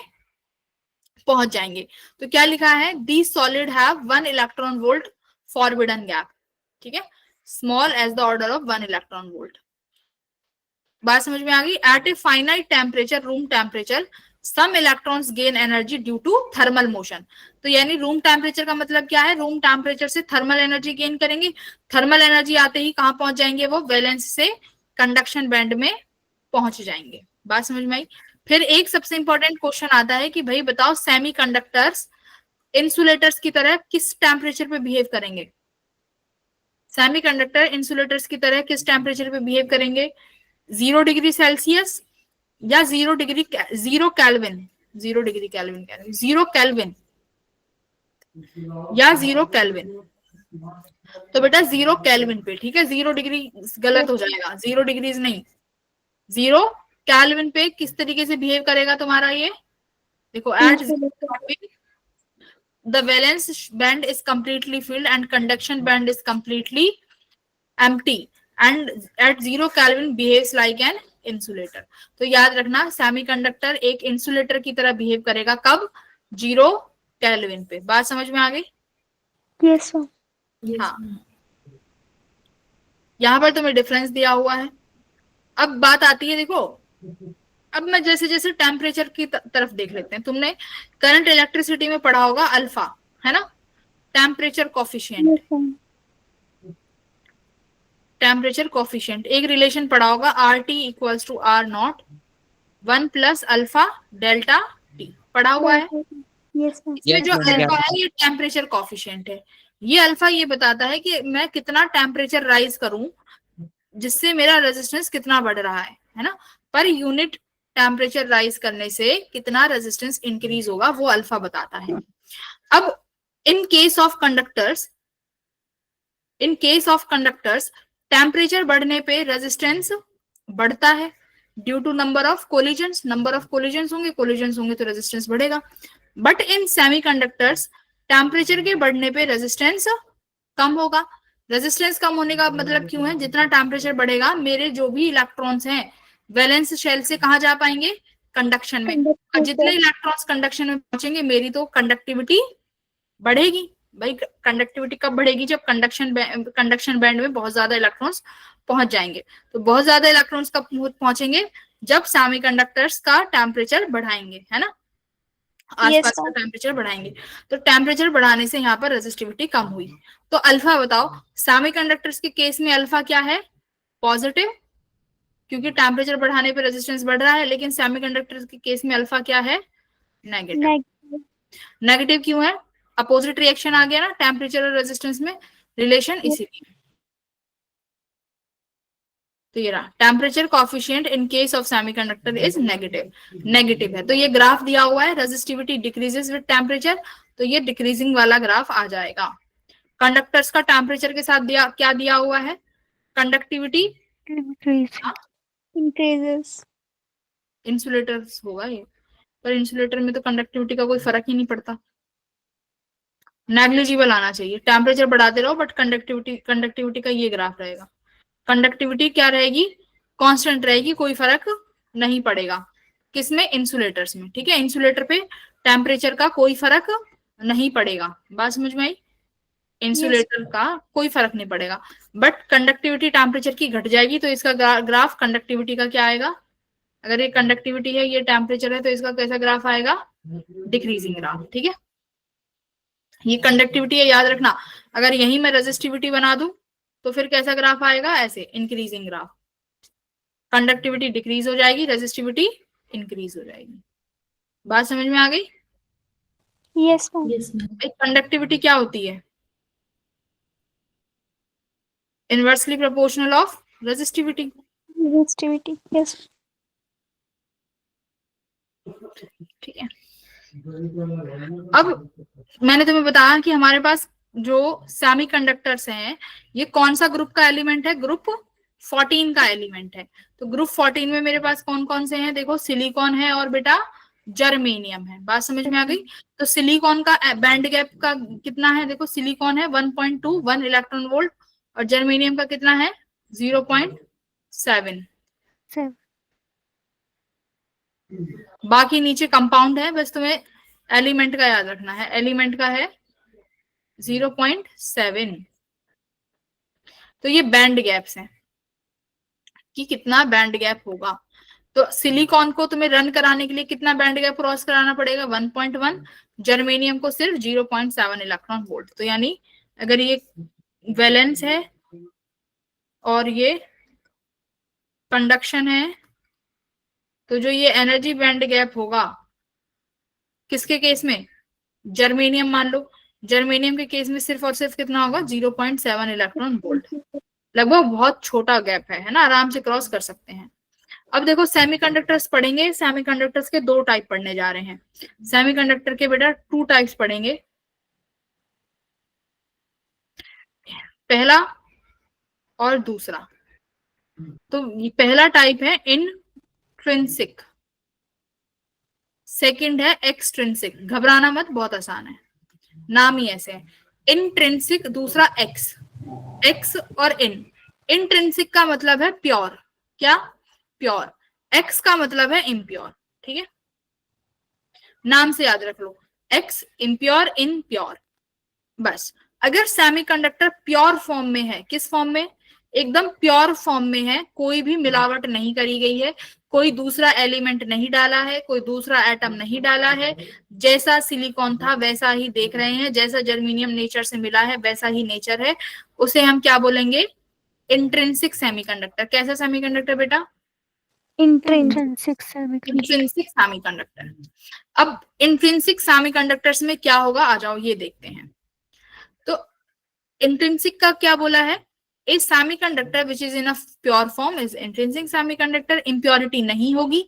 पहुंच जाएंगे। तो क्या लिखा है, these solid have 1 electron volt forbidden gap, ठीक है, small as the order of 1 electron volt. बात समझ में आ गई? At a finite temperature, room temperature, some electrons gain energy due to thermal motion. तो यानी रूम टेम्परेचर का मतलब क्या है, रूम टेम्परेचर से थर्मल एनर्जी गेन करेंगे, थर्मल एनर्जी आते ही कहां पहुंच जाएंगे, वो वैलेंस से कंडक्शन बैंड में पहुंच जाएंगे। बात समझ में आई? फिर एक सबसे इंपॉर्टेंट क्वेश्चन आता है कि भाई बताओ, सेमीकंडक्टर्स इंसुलेटर्स की तरह किस टेम्परेचर पे बिहेव करेंगे, सेमीकंडक्टर इंसुलेटर्स की तरह किस टेम्परेचर पे बिहेव करेंगे, 0 डिग्री सेल्सियस या 0 केल्विन या 0 केल्विन। तो बेटा 0 केल्विन पे, ठीक है, 0 डिग्री गलत हो जाएगा, 0 डिग्रीज नहीं, 0 केल्विन पे किस तरीके से बिहेव करेगा तुम्हारा ये, देखो, eight the valence band is completely filled and conduction band is completely empty and at 0 Kelvin behaves like an insulator। तो याद रखना, सेमीकंडक्टर एक इंसुलेटर की तरह बिहेव करेगा, कब, 0 केल्विन पे। बात समझ में आ गई? Yes ma'am. हाँ, यहाँ पर तुम्हें डिफरेंस दिया हुआ है। अब बात आती है, देखो, अब मैं जैसे जैसे टेम्परेचर की तरफ देख लेते हैं। तुमने करंट इलेक्ट्रिसिटी में पढ़ा होगा अल्फा, है ना, टेम्परेचर कोफिशिएंट, टेम्परेचर कोफिशिएंट एक रिलेशन पढ़ा होगा, RT equals to R0 1 plus alpha delta T, पढ़ा हुआ है। Yes ma'am. इसमें जो अल्फा है ये टेम्परेचर कोफिशिएंट है। ये अल्फा ये बताता है कि मैं कितना टेम्परेचर राइज करूं जिससे मेरा रेजिस्टेंस कितना बढ़ रहा है ना, पर यूनिट टेम्परेचर राइज करने से कितना रेजिस्टेंस इंक्रीज होगा, वो अल्फा बताता है। अब in case of conductors temperature बढ़ने पे रेजिस्टेंस बढ़ता है due to number of collisions होंगे तो रेजिस्टेंस बढ़ेगा। बट इन सेमीकंडक्टर्स टेम्परेचर के बढ़ने पे रेजिस्टेंस कम होगा। रेजिस्टेंस कम होने का मतलब क्यों है, जितना टेम्परेचर बढ़ेगा मेरे जो भी इलेक्ट्रॉन्स हैं वैलेंस शेल से कहाँ जा पाएंगे, कंडक्शन में। और जितने इलेक्ट्रॉन्स कंडक्शन में पहुंचेंगे मेरी तो कंडक्टिविटी बढ़ेगी। भाई कंडक्टिविटी कब बढ़ेगी, जब कंडक्शन बैंड में बहुत ज्यादा इलेक्ट्रॉन्स पहुंच जाएंगे। तो बहुत ज्यादा इलेक्ट्रॉन्स कब पहुंचेंगे, जब सेमीकंडक्टर्स का टेम्परेचर बढ़ाएंगे, है ना, आसपास का टेम्परेचर बढ़ाएंगे। तो टेम्परेचर बढ़ाने से यहाँ पर रेजिस्टिविटी कम हुई। तो अल्फा बताओ, सेमीकंडक्टर्स के केस में अल्फा क्या है, पॉजिटिव, क्योंकि टेम्परेचर बढ़ाने पे रेजिस्टेंस बढ़ रहा है। लेकिन सेमीकंडक्टर्स के केस में अल्फा क्या है, नेगेटिव। नेगेटिव क्यों है, अपोजिट रिएक्शन आ गया ना टेम्परेचर और रेजिस्टेंस में रिलेशन, इसीलिए। तो ये रहा, temperature coefficient in case of semiconductor is negative, negative है। तो ये ग्राफ दिया हुआ है, रेजिस्टिविटी डिक्रीजेस विद टेम्परेचर, तो ये डिक्रीजिंग वाला ग्राफ आ जाएगा। कंडक्टर्स का टेम्परेचर के साथ क्या दिया हुआ है, कंडक्टिविटी इंक्रीजेस। इंसुलेटर्स होगा ये, पर इंसुलेटर में तो कंडक्टिविटी का कोई फर्क ही नहीं पड़ता, नेग्लिजिबल आना चाहिए। टेम्परेचर बढ़ाते रहो बट कंडक्टिविटी का ये ग्राफ रहेगा। कंडक्टिविटी क्या रहेगी, कांस्टेंट रहेगी, कोई फर्क नहीं पड़ेगा। किसमें, इंसुलेटर्स में, ठीक है। इंसुलेटर पे टेम्परेचर का कोई फर्क नहीं पड़ेगा, बात समझ में आई, इंसुलेटर का कोई फर्क नहीं पड़ेगा। बट कंडक्टिविटी टेम्परेचर की घट जाएगी तो इसका ग्राफ कंडक्टिविटी का क्या आएगा, अगर ये कंडक्टिविटी है, ये टेम्परेचर है, तो इसका कैसा ग्राफ आएगा, डिक्रीजिंग ग्राफ, ठीक है। ये कंडक्टिविटी है, याद रखना। अगर यही मैं रेजिस्टिविटी बना दूं तो फिर कैसा ग्राफ आएगा, ऐसे इंक्रीजिंग ग्राफ। कंडक्टिविटी डिक्रीज हो जाएगी, रेजिस्टिविटी इंक्रीज हो जाएगी। बात समझ में आ गई, yes ma'am. Yes ma'am. Conductivity क्या होती है, inversely proportional of resistivity. Resistivity, yes. ठीक है। अब मैंने तुम्हें बताया कि हमारे पास जो सेमीकंडक्टर्स हैं, ये कौन सा ग्रुप का एलिमेंट है, ग्रुप 14 का एलिमेंट है। तो ग्रुप 14 में मेरे पास कौन कौन से हैं, देखो सिलिकॉन है और बेटा जर्मेनियम है। बात समझ में आ गई। तो सिलिकॉन का बैंड गैप का कितना है, देखो सिलिकॉन है 1.21 इलेक्ट्रॉन वोल्ट और जर्मेनियम का कितना है 0.7। बाकी नीचे कंपाउंड है, बस तुम्हें एलिमेंट का याद रखना है, एलिमेंट का है 0.7। तो ये बैंड गैप्स हैं कि कितना बैंड गैप होगा। तो सिलिकॉन को तुम्हें रन कराने के लिए कितना बैंड गैप क्रॉस कराना पड़ेगा, 1.1। जर्मेनियम को सिर्फ 0.7 इलेक्ट्रॉन वोल्ट। तो यानी अगर ये वैलेंस है और ये कंडक्शन है, तो जो ये एनर्जी बैंड गैप होगा किसके केस में, जर्मेनियम मान लो, जर्मेनियम के केस में सिर्फ और सिर्फ कितना होगा 0.7 इलेक्ट्रॉन वोल्ट। लगभग बहुत छोटा गैप है ना, आराम से क्रॉस कर सकते हैं। अब देखो सेमीकंडक्टर्स पढ़ेंगे, सेमीकंडक्टर्स के 2 टाइप पढ़ने जा रहे हैं। सेमीकंडक्टर के बेटा 2 टाइप्स पढ़ेंगे, पहला और दूसरा। तो पहला टाइप है इंट्रिंसिक, सेकंड है एक्सट्रिंसिक। घबराना मत, बहुत आसान है, नाम ही ऐसे है। इंट्रिंसिक, दूसरा एक्स और इंट्रिंसिक का मतलब है प्योर, क्या, प्योर। एक्स का मतलब है इम्प्योर, ठीक है, नाम से याद रख लो, एक्स इम्प्योर, इन प्योर। बस अगर सेमीकंडक्टर प्योर फॉर्म में है, किस फॉर्म में, एकदम प्योर फॉर्म में है, कोई भी मिलावट नहीं करी गई है, कोई दूसरा एलिमेंट नहीं डाला है, कोई दूसरा एटम नहीं डाला है, जैसा सिलिकॉन था वैसा ही देख रहे हैं, जैसा जर्मेनियम नेचर से मिला है वैसा ही नेचर है, उसे हम क्या बोलेंगे, इंट्रिंसिक सेमीकंडक्टर। कैसा सेमीकंडक्टर बेटा, इंट्रिंसिक सेमीकंडक्टर। Intrinsic semiconductor. अब इंट्रिंसिक सेमीकंडक्टर्स में क्या होगा, आ जाओ ये देखते हैं। तो इंट्रिंसिक का क्या बोला है, a semiconductor which is in a pure form is intrinsic semiconductor. Impurity नहीं होगी।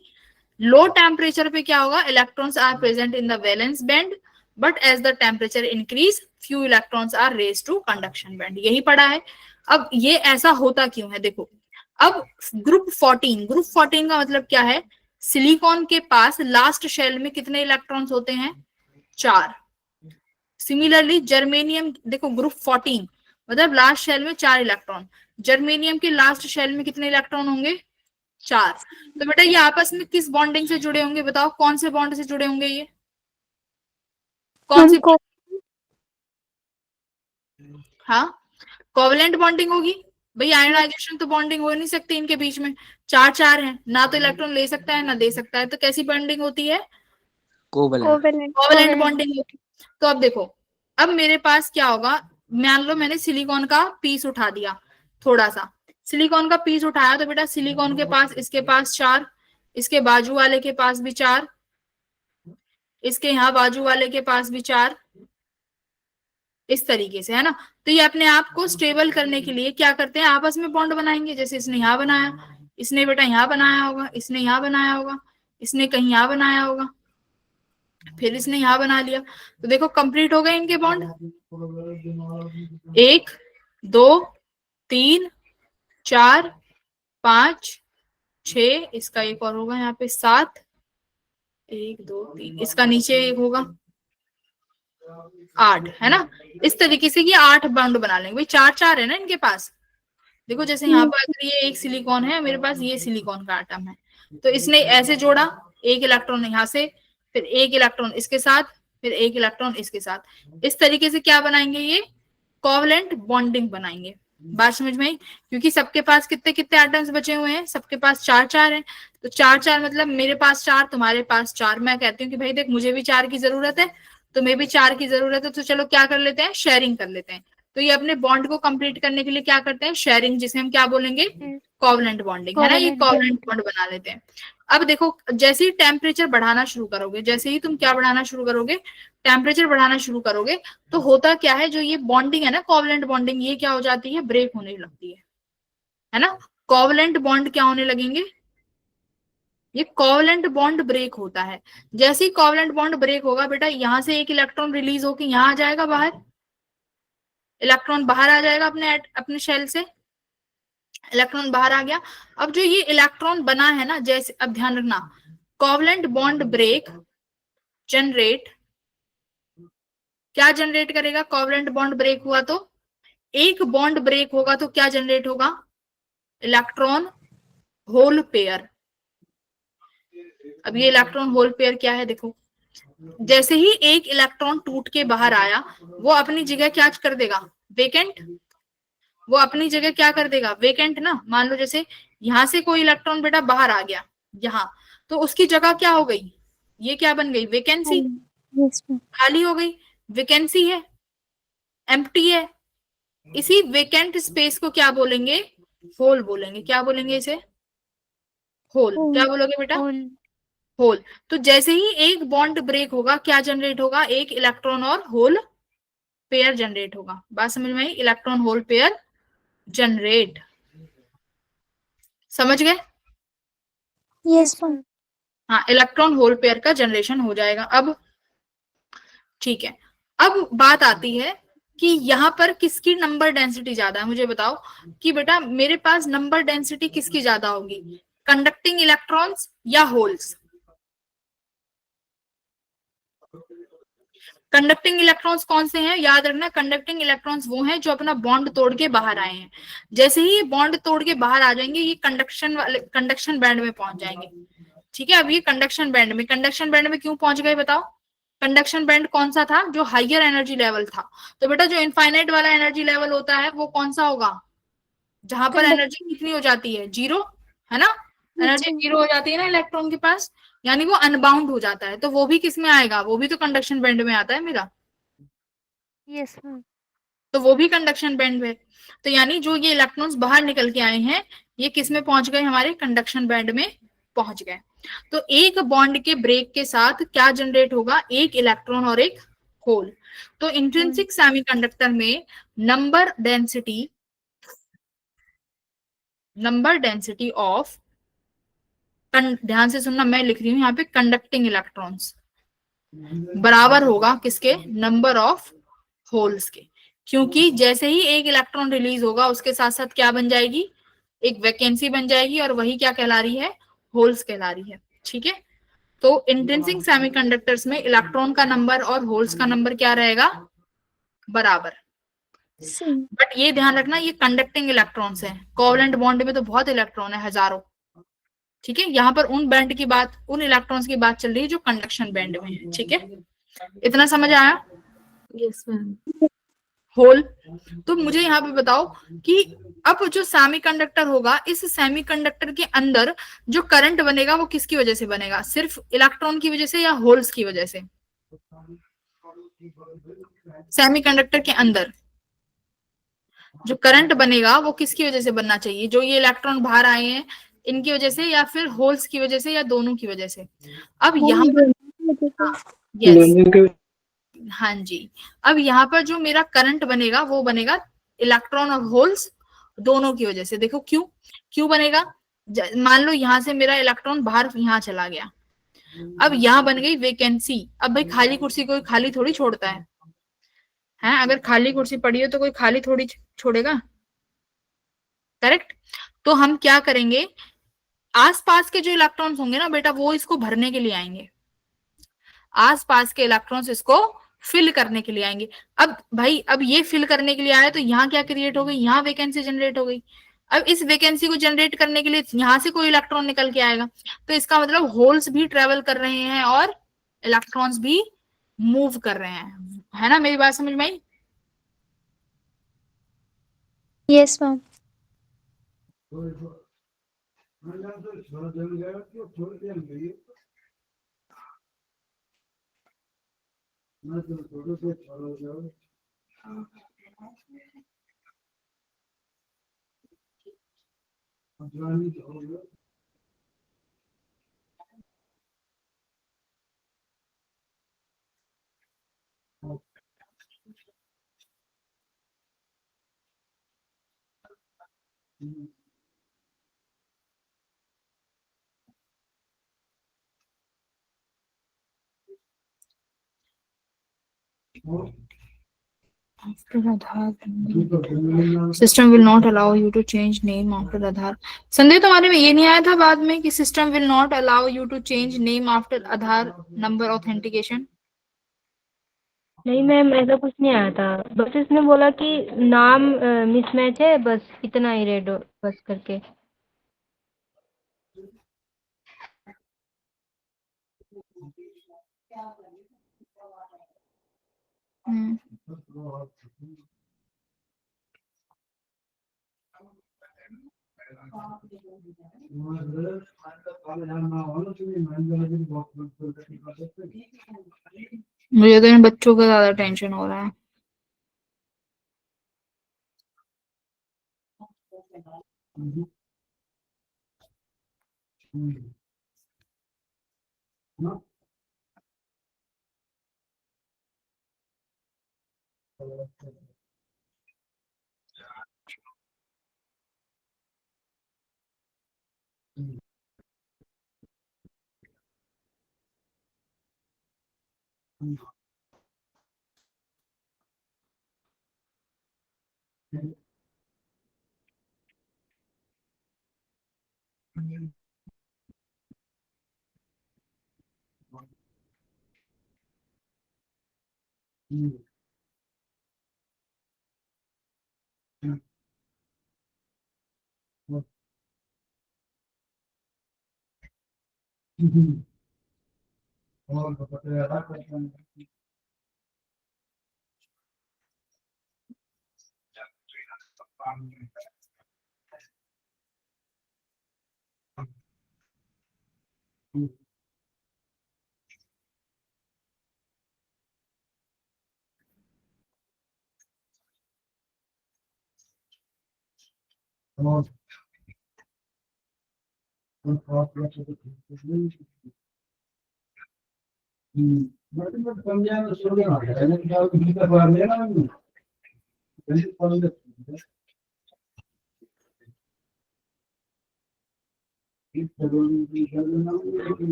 लो टेम्परेचर पे क्या होगा, electrons are present in the valence band but as the temperature increase few electrons are raised to conduction band. यही पढ़ा है। अब ये ऐसा होता क्यों है, देखो अब ग्रुप 14 का मतलब क्या है, सिलिकॉन के पास लास्ट शेल में कितने इलेक्ट्रॉन्स होते हैं, 4। सिमिलरली जर्मेनियम, देखो ग्रुप 14 मतलब लास्ट शेल में 4 इलेक्ट्रॉन, जर्मेनियम के लास्ट शेल में कितने इलेक्ट्रॉन होंगे, 4। तो बेटा ये आपस में किस बॉन्डिंग से जुड़े होंगे, बताओ कौन से बॉन्ड से जुड़े होंगे, ये कौन सी, हाँ कोवलेंट बॉन्डिंग होगी, भाई आयनाइजेशन तो बॉन्डिंग हो नहीं सकती इनके बीच में, चार चार है, ना तो इलेक्ट्रॉन ले सकता है ना दे सकता है, तो कैसी बॉन्डिंग होती है? कोवेलेंट। कोवेलेंट बॉन्डिंग होती है। तो अब देखो, अब मेरे पास क्या होगा, मान लो मैंने सिलिकॉन का पीस उठा दिया, थोड़ा सा सिलिकॉन का पीस उठाया, तो बेटा सिलिकॉन के पास, इसके पास चार, इसके बाजू वाले के पास भी चार, इसके यहाँ बाजू वाले के पास भी चार, इस तरीके से, है ना। तो ये अपने आप को स्टेबल करने के लिए क्या करते हैं, आपस में बॉन्ड बनाएंगे। जैसे इसने यहाँ बनाया, इसने बेटा यहाँ बनाया होगा, इसने यहाँ बनाया होगा, इसने कहीं यहाँ बनाया होगा, फिर इसने यहाँ बना लिया, तो देखो कंप्लीट हो गए इनके बॉन्ड। 1 2 3 4 5 6, इसका एक और होगा यहाँ पे 7, 1 2 3, इसका नीचे एक होगा 8, है ना। इस तरीके से ये 8 बॉन्ड बना लेंगे। भाई चार चार है ना इनके पास। देखो जैसे यहाँ पर अगर ये एक सिलिकॉन है, मेरे पास ये सिलिकॉन का आटम है, तो इसने ऐसे जोड़ा, एक इलेक्ट्रॉन यहाँ से, फिर एक इलेक्ट्रॉन इसके साथ, फिर एक इलेक्ट्रॉन इसके साथ, इस तरीके से क्या बनाएंगे, ये कोवेलेंट बॉन्डिंग बनाएंगे। बात समझ में आई? क्योंकि सबके पास कितने कितने एटम्स बचे हुए हैं, सबके पास चार चार हैं, तो चार चार मतलब मेरे पास चार, तुम्हारे पास चार। मैं कहती हूँ कि भाई देख मुझे भी चार की जरूरत है, तुम्हें भी चार की जरूरत है, तो चलो क्या कर लेते हैं, शेयरिंग कर लेते हैं। तो ये अपने बॉन्ड को कंप्लीट करने के लिए क्या करते हैं, शेयरिंग, जिसे हम क्या बोलेंगे, कोवेलेंट बॉन्डिंग, है ना। ये कोवेलेंट बॉन्ड बना लेते हैं। अब देखो जैसे ही टेम्परेचर बढ़ाना शुरू करोगे, जैसे ही तुम क्या बढ़ाना शुरू करोगे, टेम्परेचर बढ़ाना शुरू करोगे, तो होता क्या है, जो ये बॉन्डिंग है ना, कोवेलेंट बॉन्डिंग, ये क्या हो जाती है, ब्रेक होने लगती है ना। कोवेलेंट बॉन्ड क्या होने लगेंगे, ये कोवेलेंट बॉन्ड ब्रेक होता है। जैसे ही कोवेलेंट बॉन्ड ब्रेक होगा बेटा, यहां से एक इलेक्ट्रॉन रिलीज होकर यहां आ जाएगा बाहर, इलेक्ट्रॉन बाहर आ जाएगा अपने शेल से, इलेक्ट्रॉन बाहर आ गया। अब जो ये इलेक्ट्रॉन बना है ना, जैसे अब ध्यान रखना, कोवेलेंट बॉन्ड ब्रेक जनरेट, क्या जनरेट करेगा, कोवेलेंट बॉन्ड ब्रेक हुआ तो एक बॉन्ड ब्रेक होगा, तो क्या जनरेट होगा, इलेक्ट्रॉन होल पेयर। अब ये इलेक्ट्रॉन होल पेयर क्या है, देखो जैसे ही एक इलेक्ट्रॉन टूट के बाहर आया, वो अपनी जगह क्या कर देगा, वेकेंट, वो अपनी जगह क्या कर देगा, वेकेंट ना। मान लो जैसे यहां से कोई इलेक्ट्रॉन बेटा बाहर आ गया यहाँ, तो उसकी जगह क्या हो गई, ये क्या बन गई, वैकेंसी, खाली हो गई, वैकेंसी है, एम्प्टी है। इसी वेकेंट स्पेस को क्या बोलेंगे, होल बोलेंगे। क्या बोलेंगे इसे, होल। क्या बोलोगे बेटा, होल। तो जैसे ही एक बॉन्ड ब्रेक होगा, क्या जनरेट होगा, एक इलेक्ट्रॉन और होल पेयर जनरेट होगा। बात समझ में आई, इलेक्ट्रॉन होल पेयर जनरेट, समझ गए? Yes ma'am. हाँ, इलेक्ट्रॉन होल पेयर का जनरेशन हो जाएगा। अब ठीक है, अब बात आती है कि यहाँ पर किसकी नंबर डेंसिटी ज्यादा है। मुझे बताओ कि बेटा मेरे पास नंबर डेंसिटी किसकी ज्यादा होगी, कंडक्टिंग इलेक्ट्रॉन्स या होल्स? कंडक्टिंग इलेक्ट्रॉन्स कौन से हैं, याद रखना, कंडक्टिंग इलेक्ट्रॉन्स वो हैं जो अपना बॉन्ड तोड़ के बाहर आए हैं। जैसे ही ये बॉन्ड तोड़ के बाहर आ जाएंगे, ये कंडक्शन बैंड में पहुंच जाएंगे। ठीक है, अब ये कंडक्शन बैंड में क्यों पहुंच गए बताओ? कंडक्शन बैंड कौन सा था, जो हायर एनर्जी लेवल था। तो बेटा जो इनफाइनाइट वाला एनर्जी लेवल होता है वो कौन सा होगा, जहां पर एनर्जी कितनी हो जाती है, जीरो, है ना। एनर्जी जीरो हो जाती है ना इलेक्ट्रॉन के पास, यानी वो अनबाउंड हो जाता है। तो वो भी किस में आएगा, वो भी तो कंडक्शन बैंड में आता है मेरा। Yes ma'am. तो वो भी कंडक्शन बैंड में। तो यानी जो ये इलेक्ट्रॉन्स बाहर निकल के आए हैं, ये किस में पहुंच गए, हमारे कंडक्शन बैंड में पहुंच गए। तो एक बॉन्ड के ब्रेक के साथ क्या जनरेट होगा, एक इलेक्ट्रॉन और एक होल। तो इंट्रिंसिक सेमीकंडक्टर में नंबर डेंसिटी ऑफ, ध्यान से सुनना, मैं लिख रही हूं यहाँ पे, कंडक्टिंग इलेक्ट्रॉन्स बराबर होगा किसके, नंबर ऑफ होल्स के। क्योंकि जैसे ही एक इलेक्ट्रॉन रिलीज होगा, उसके साथ साथ क्या बन जाएगी, एक वैकेंसी बन जाएगी, और वही क्या कहला रही है, होल्स कहला रही है। ठीक है, तो इंट्रिंसिक सेमीकंडक्टर्स में इलेक्ट्रॉन का नंबर और होल्स का नंबर क्या रहेगा, बराबर। बट ये ध्यान रखना, ये कंडक्टिंग इलेक्ट्रॉन्स है, कोवेलेंट बॉन्ड में तो बहुत इलेक्ट्रॉन है, हजारों। ठीक है, यहाँ पर उन बैंड की बात, उन इलेक्ट्रॉन्स की बात चल रही है जो कंडक्शन बैंड में है। ठीक है, इतना समझ आया? Yes ma'am. होल। तो मुझे यहाँ पे बताओ कि अब जो सेमीकंडक्टर होगा, इस सेमीकंडक्टर के अंदर जो करंट बनेगा वो किसकी वजह से बनेगा? सिर्फ इलेक्ट्रॉन की वजह से या होल्स की वजह से? सेमीकंडक्टर के अंदर जो करंट बनेगा वो किसकी वजह से बनना चाहिए? जो ये इलेक्ट्रॉन बाहर आए हैं इनकी वजह से, या फिर होल्स की वजह से, या दोनों की वजह से? अब यहाँ पर यस, दोनों के हाँ जी, अब यहाँ पर जो मेरा करंट बनेगा वो बनेगा इलेक्ट्रॉन और होल्स दोनों की वजह से। देखो क्यों क्यों बनेगा? मान लो यहाँ से मेरा इलेक्ट्रॉन बाहर यहाँ चला गया, अब यहाँ बन गई वैकेंसी। अब भाई खाली कुर्सी कोई खाली थोड़ी छोड़ता है, अगर खाली कुर्सी पड़ी हो तो कोई खाली थोड़ी छोड़ेगा, करेक्ट? तो हम क्या करेंगे, आसपास के जो इलेक्ट्रॉन्स होंगे ना बेटा वो इसको भरने के लिए आएंगे, आसपास के इलेक्ट्रॉन्स इसको फिल करने के लिए आएंगे। अब भाई अब ये फिल करने के लिए आया तो यहाँ क्या क्रिएट हो गई? यहाँ वैकेंसी जनरेट हो गई। अब इस वैकेंसी को जनरेट करने के लिए यहाँ से कोई इलेक्ट्रॉन निकल के आएगा, तो इसका मतलब होल्स भी ट्रेवल कर रहे हैं और इलेक्ट्रॉन्स भी मूव कर रहे हैं, है ना? मेरी बात समझ में आई? Yes ma'am. After Aadhaar, system will not allow you to change name after Aadhaar. संदेह तुम्हारे में ये नहीं आया था बाद में कि system will not allow you to change name after Aadhaar number authentication? नहीं मैम, ऐसा कुछ नहीं आया था, बस इसने बोला कि नाम मिसमैच है, बस इतना ही रेड बस करके। मुझे तो इन बच्चों का ज्यादा टेंशन हो रहा है।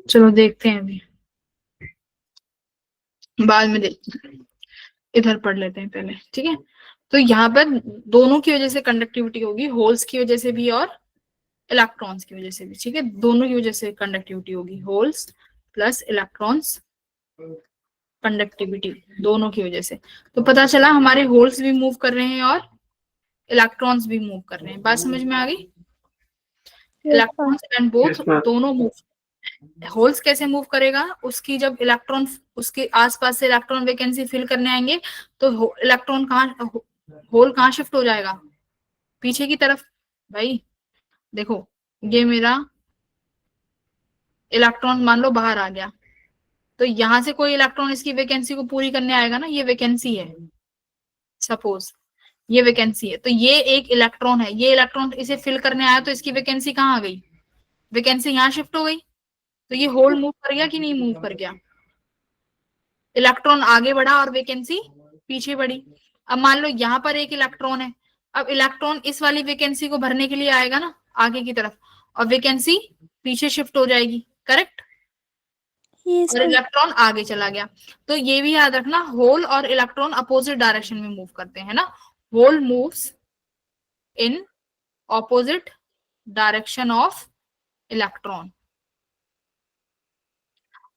चलो देखते हैं अभी। बाद में देख, इधर पढ़ लेते हैं पहले, ठीक है। तो यहाँ पर दोनों की वजह से कंडक्टिविटी होगी, होल्स की वजह से भी और इलेक्ट्रॉन्स की वजह से भी, ठीक है। दोनों की वजह से कंडक्टिविटी होगी, होल्स प्लस इलेक्ट्रॉन्स कंडक्टिविटी, दोनों की वजह से। तो पता चला हमारे होल्स भी मूव कर रहे हैं और इलेक्ट्रॉन्स भी मूव कर रहे हैं। बात समझ में आ गई? Electrons and both Yes, ma'am. दोनों मूव। होल्स कैसे मूव करेगा? उसकी जब इलेक्ट्रॉन उसके आसपास से इलेक्ट्रॉन वैकेंसी फिल करने आएंगे तो इलेक्ट्रॉन कहाँ, होल कहाँ शिफ्ट हो जाएगा? पीछे की तरफ। भाई देखो, ये मेरा इलेक्ट्रॉन मान लो बाहर आ गया, तो यहां से कोई इलेक्ट्रॉन इसकी वैकेंसी को पूरी करने आएगा ना, ये वैकेंसी है, सपोज ये वैकेंसी है, तो ये एक इलेक्ट्रॉन है, ये इलेक्ट्रॉन इसे फिल करने आया तो इसकी वैकेंसी कहाँ आ गई? वैकेंसी यहाँ शिफ्ट हो गई, तो ये होल मूव कर गया कि नहीं मूव कर गया? इलेक्ट्रॉन आगे बढ़ा और वैकेंसी पीछे बढ़ी। अब मान लो यहाँ पर एक इलेक्ट्रॉन है, अब इलेक्ट्रॉन इस वाली वैकेंसी को भरने के लिए आएगा ना आगे की तरफ, और वैकेंसी पीछे शिफ्ट हो जाएगी, करेक्ट? यस और मैम। इलेक्ट्रॉन आगे चला गया। तो ये भी याद रखना, होल और इलेक्ट्रॉन अपोजिट डायरेक्शन में मूव करते हैं ना, hole moves in opposite direction of electron.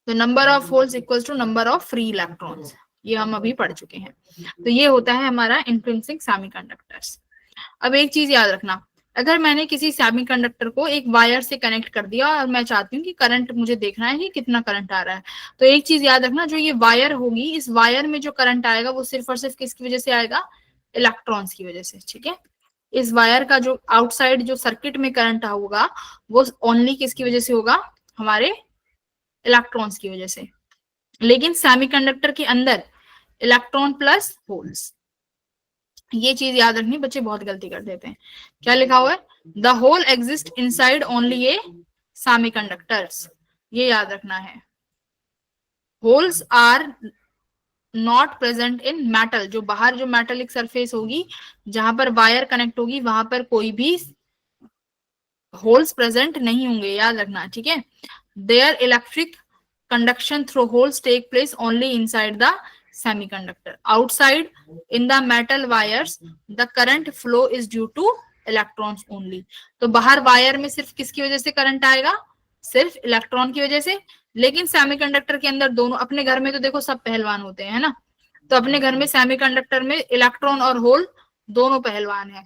तो number of holes equals to number of free electrons, ये हम अभी पढ़ चुके हैं। तो ये होता है हमारा इंट्रिंसिक सेमीकंडक्टर्स। अब एक चीज याद रखना, अगर मैंने किसी सेमीकंडक्टर को एक वायर से कनेक्ट कर दिया और मैं चाहती हूँ कि करंट मुझे देखना है कि कितना करंट आ रहा है, तो एक चीज याद रखना, जो ये वायर होगी, इस वायर में जो करंट आएगा वो सिर्फ और सिर्फ किसकी वजह से आएगा? इलेक्ट्रॉन्स की वजह से, ठीक है। इस वायर का जो आउटसाइड जो सर्किट में करंट होगा वो ओनली किसकी वजह से होगा? हमारे इलेक्ट्रॉन्स की वजह से। लेकिन सेमीकंडक्टर के अंदर इलेक्ट्रॉन प्लस होल्स, ये चीज याद रखनी, बच्चे बहुत गलती कर देते हैं। क्या लिखा हुआ है? The hole exist inside only a semiconductors, ये याद रखना है। Holes are not present in metal, जो बाहर जो मेटेलिक सरफेस होगी जहां पर वायर कनेक्ट होगी वहां पर कोई भी होल्स प्रेजेंट नहीं होंगे, याद रखना, ठीक है। There electric conduction through holes take place only inside the semiconductor. Outside in the metal wires, the current flow is due to electrons only. तो बाहर वायर में सिर्फ किसकी वजह से करंट आएगा? सिर्फ इलेक्ट्रॉन की वजह से। लेकिन सेमीकंडक्टर के अंदर दोनों, अपने घर में तो देखो सब पहलवान होते हैं, है ना, तो अपने घर में सेमीकंडक्टर में इलेक्ट्रॉन और होल दोनों पहलवान है।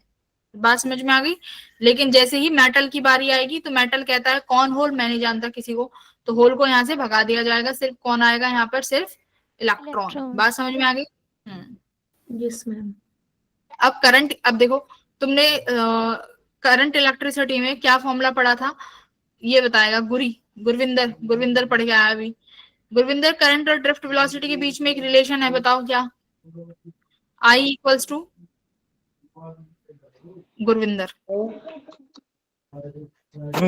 बात समझ में आ गई? लेकिन जैसे ही मेटल की बारी आएगी तो मेटल कहता है कौन होल, मैं नहीं जानता किसी को, तो होल को यहाँ से भगा दिया जाएगा, सिर्फ कौन आएगा यहाँ पर? सिर्फ इलेक्ट्रॉन। इलेक्ट्रॉन। बात समझ में आ गई? Yes ma'am. अब करंट, अब देखो तुमने करंट इलेक्ट्रिसिटी में क्या फॉर्मूला पढ़ा था, ये बताएगा गुरविंदर पढ़ के आया अभी। गुरविंदर, करंट और ड्रिफ्ट वेलोसिटी के बीच में एक रिलेशन है, बताओ क्या? I equals to Gurvinder.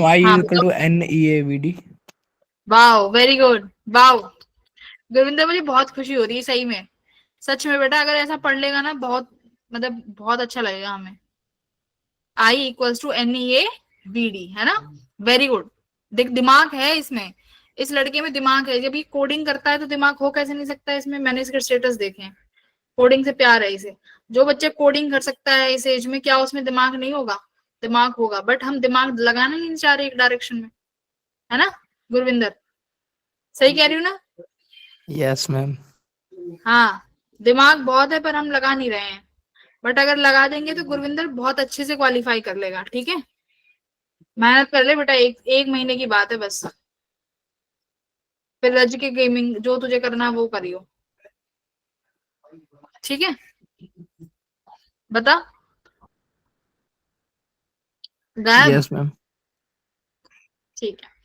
I हाँ, equal to NEAVD। Wow, very good, wow Gurvinder, मुझे बहुत खुशी हो रही है सही में, सच में बेटा, अगर ऐसा पढ़ लेगा ना बहुत, मतलब बहुत अच्छा लगेगा हमें। I इक्वल्स टू NEAVD, है ना, वेरी गुड। देख, दिमाग है इसमें, इस लड़के में दिमाग है, जब ये कोडिंग करता है तो दिमाग हो कैसे नहीं सकता है इसमें? मैंने इसके स्टेटस देखे हैं, कोडिंग से प्यार है इसे। जो बच्चे कोडिंग कर सकता है इस एज में, क्या उसमें दिमाग नहीं होगा? दिमाग होगा, बट हम दिमाग लगाना ही नहीं चाह रहे एक डायरेक्शन में, है ना गुरविंदर? सही कह रही हूँ ना? Yes ma'am. हाँ, दिमाग बहुत है पर हम लगा नहीं रहे हैं, बट अगर लगा देंगे तो गुरविंदर बहुत अच्छे से क्वालिफाई कर लेगा, ठीक है। मेहनत कर ले बेटा, एक महीने की बात है बस, फिर रज के गेमिंग जो तुझे करना है वो करियो, ठीक है। बता गायब? Yes ma'am. ठीक है।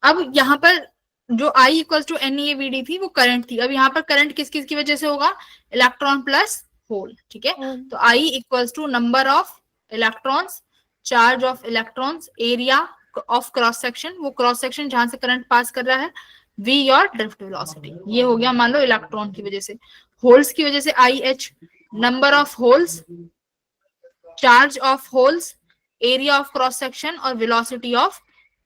अब यहाँ पर जो I इक्वल टू NEAVD थी वो करंट थी, अब यहाँ पर करंट किस किस की वजह से होगा? इलेक्ट्रॉन प्लस होल, ठीक है। तो I equals to number of electrons, charge of electrons, area of cross section, वो क्रॉस सेक्शन जहां से करंट पास कर रहा है, V और ड्रिफ्ट वेलोसिटी, ये हो गया मान लो इलेक्ट्रॉन की वजह से। होल्स की वजह से IH, number of holes, charge of holes, area of cross section और वेलोसिटी ऑफ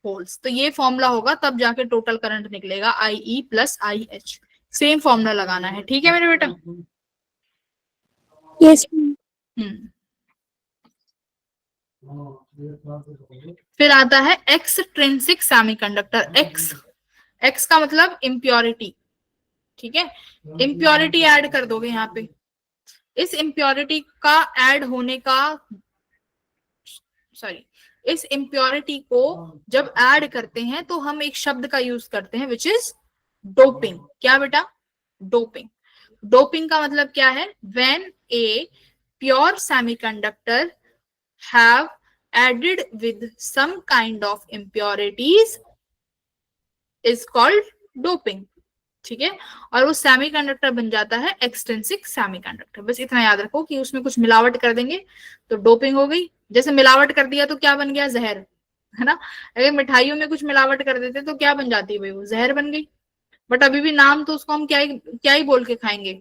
होल्स। तो ये फॉर्मूला होगा, तब जाके टोटल करंट निकलेगा IE plus IH। Same formula लगाना है, ठीक है मेरे बेटा। Yes ma'am. हम्म। फिर आता है एक्सट्रिंसिक सेमीकंडक्टर। एक्स का मतलब इम्प्योरिटी, ठीक है। इम्प्योरिटी ऐड कर दोगे यहाँ पे। इस इम्प्योरिटी का ऐड होने का, सॉरी, इस इम्प्योरिटी को जब ऐड करते हैं तो हम एक शब्द का यूज करते हैं विच इज डोपिंग। क्या बेटा? डोपिंग। डोपिंग का मतलब क्या है? When a pure semiconductor have added with some kind of impurities is called doping, ठीक है। और वो सेमीकंडक्टर बन जाता है एक्सट्रिंसिक सेमीकंडक्टर। बस इतना याद रखो कि उसमें कुछ मिलावट कर देंगे तो डोपिंग हो गई। जैसे मिलावट कर दिया तो क्या बन गया? जहर, है ना। अगर मिठाइयों में कुछ मिलावट कर देते तो क्या बन जाती है भाई? वो जहर बन गई। बट अभी भी नाम तो उसको हम क्या ही बोल के खाएंगे?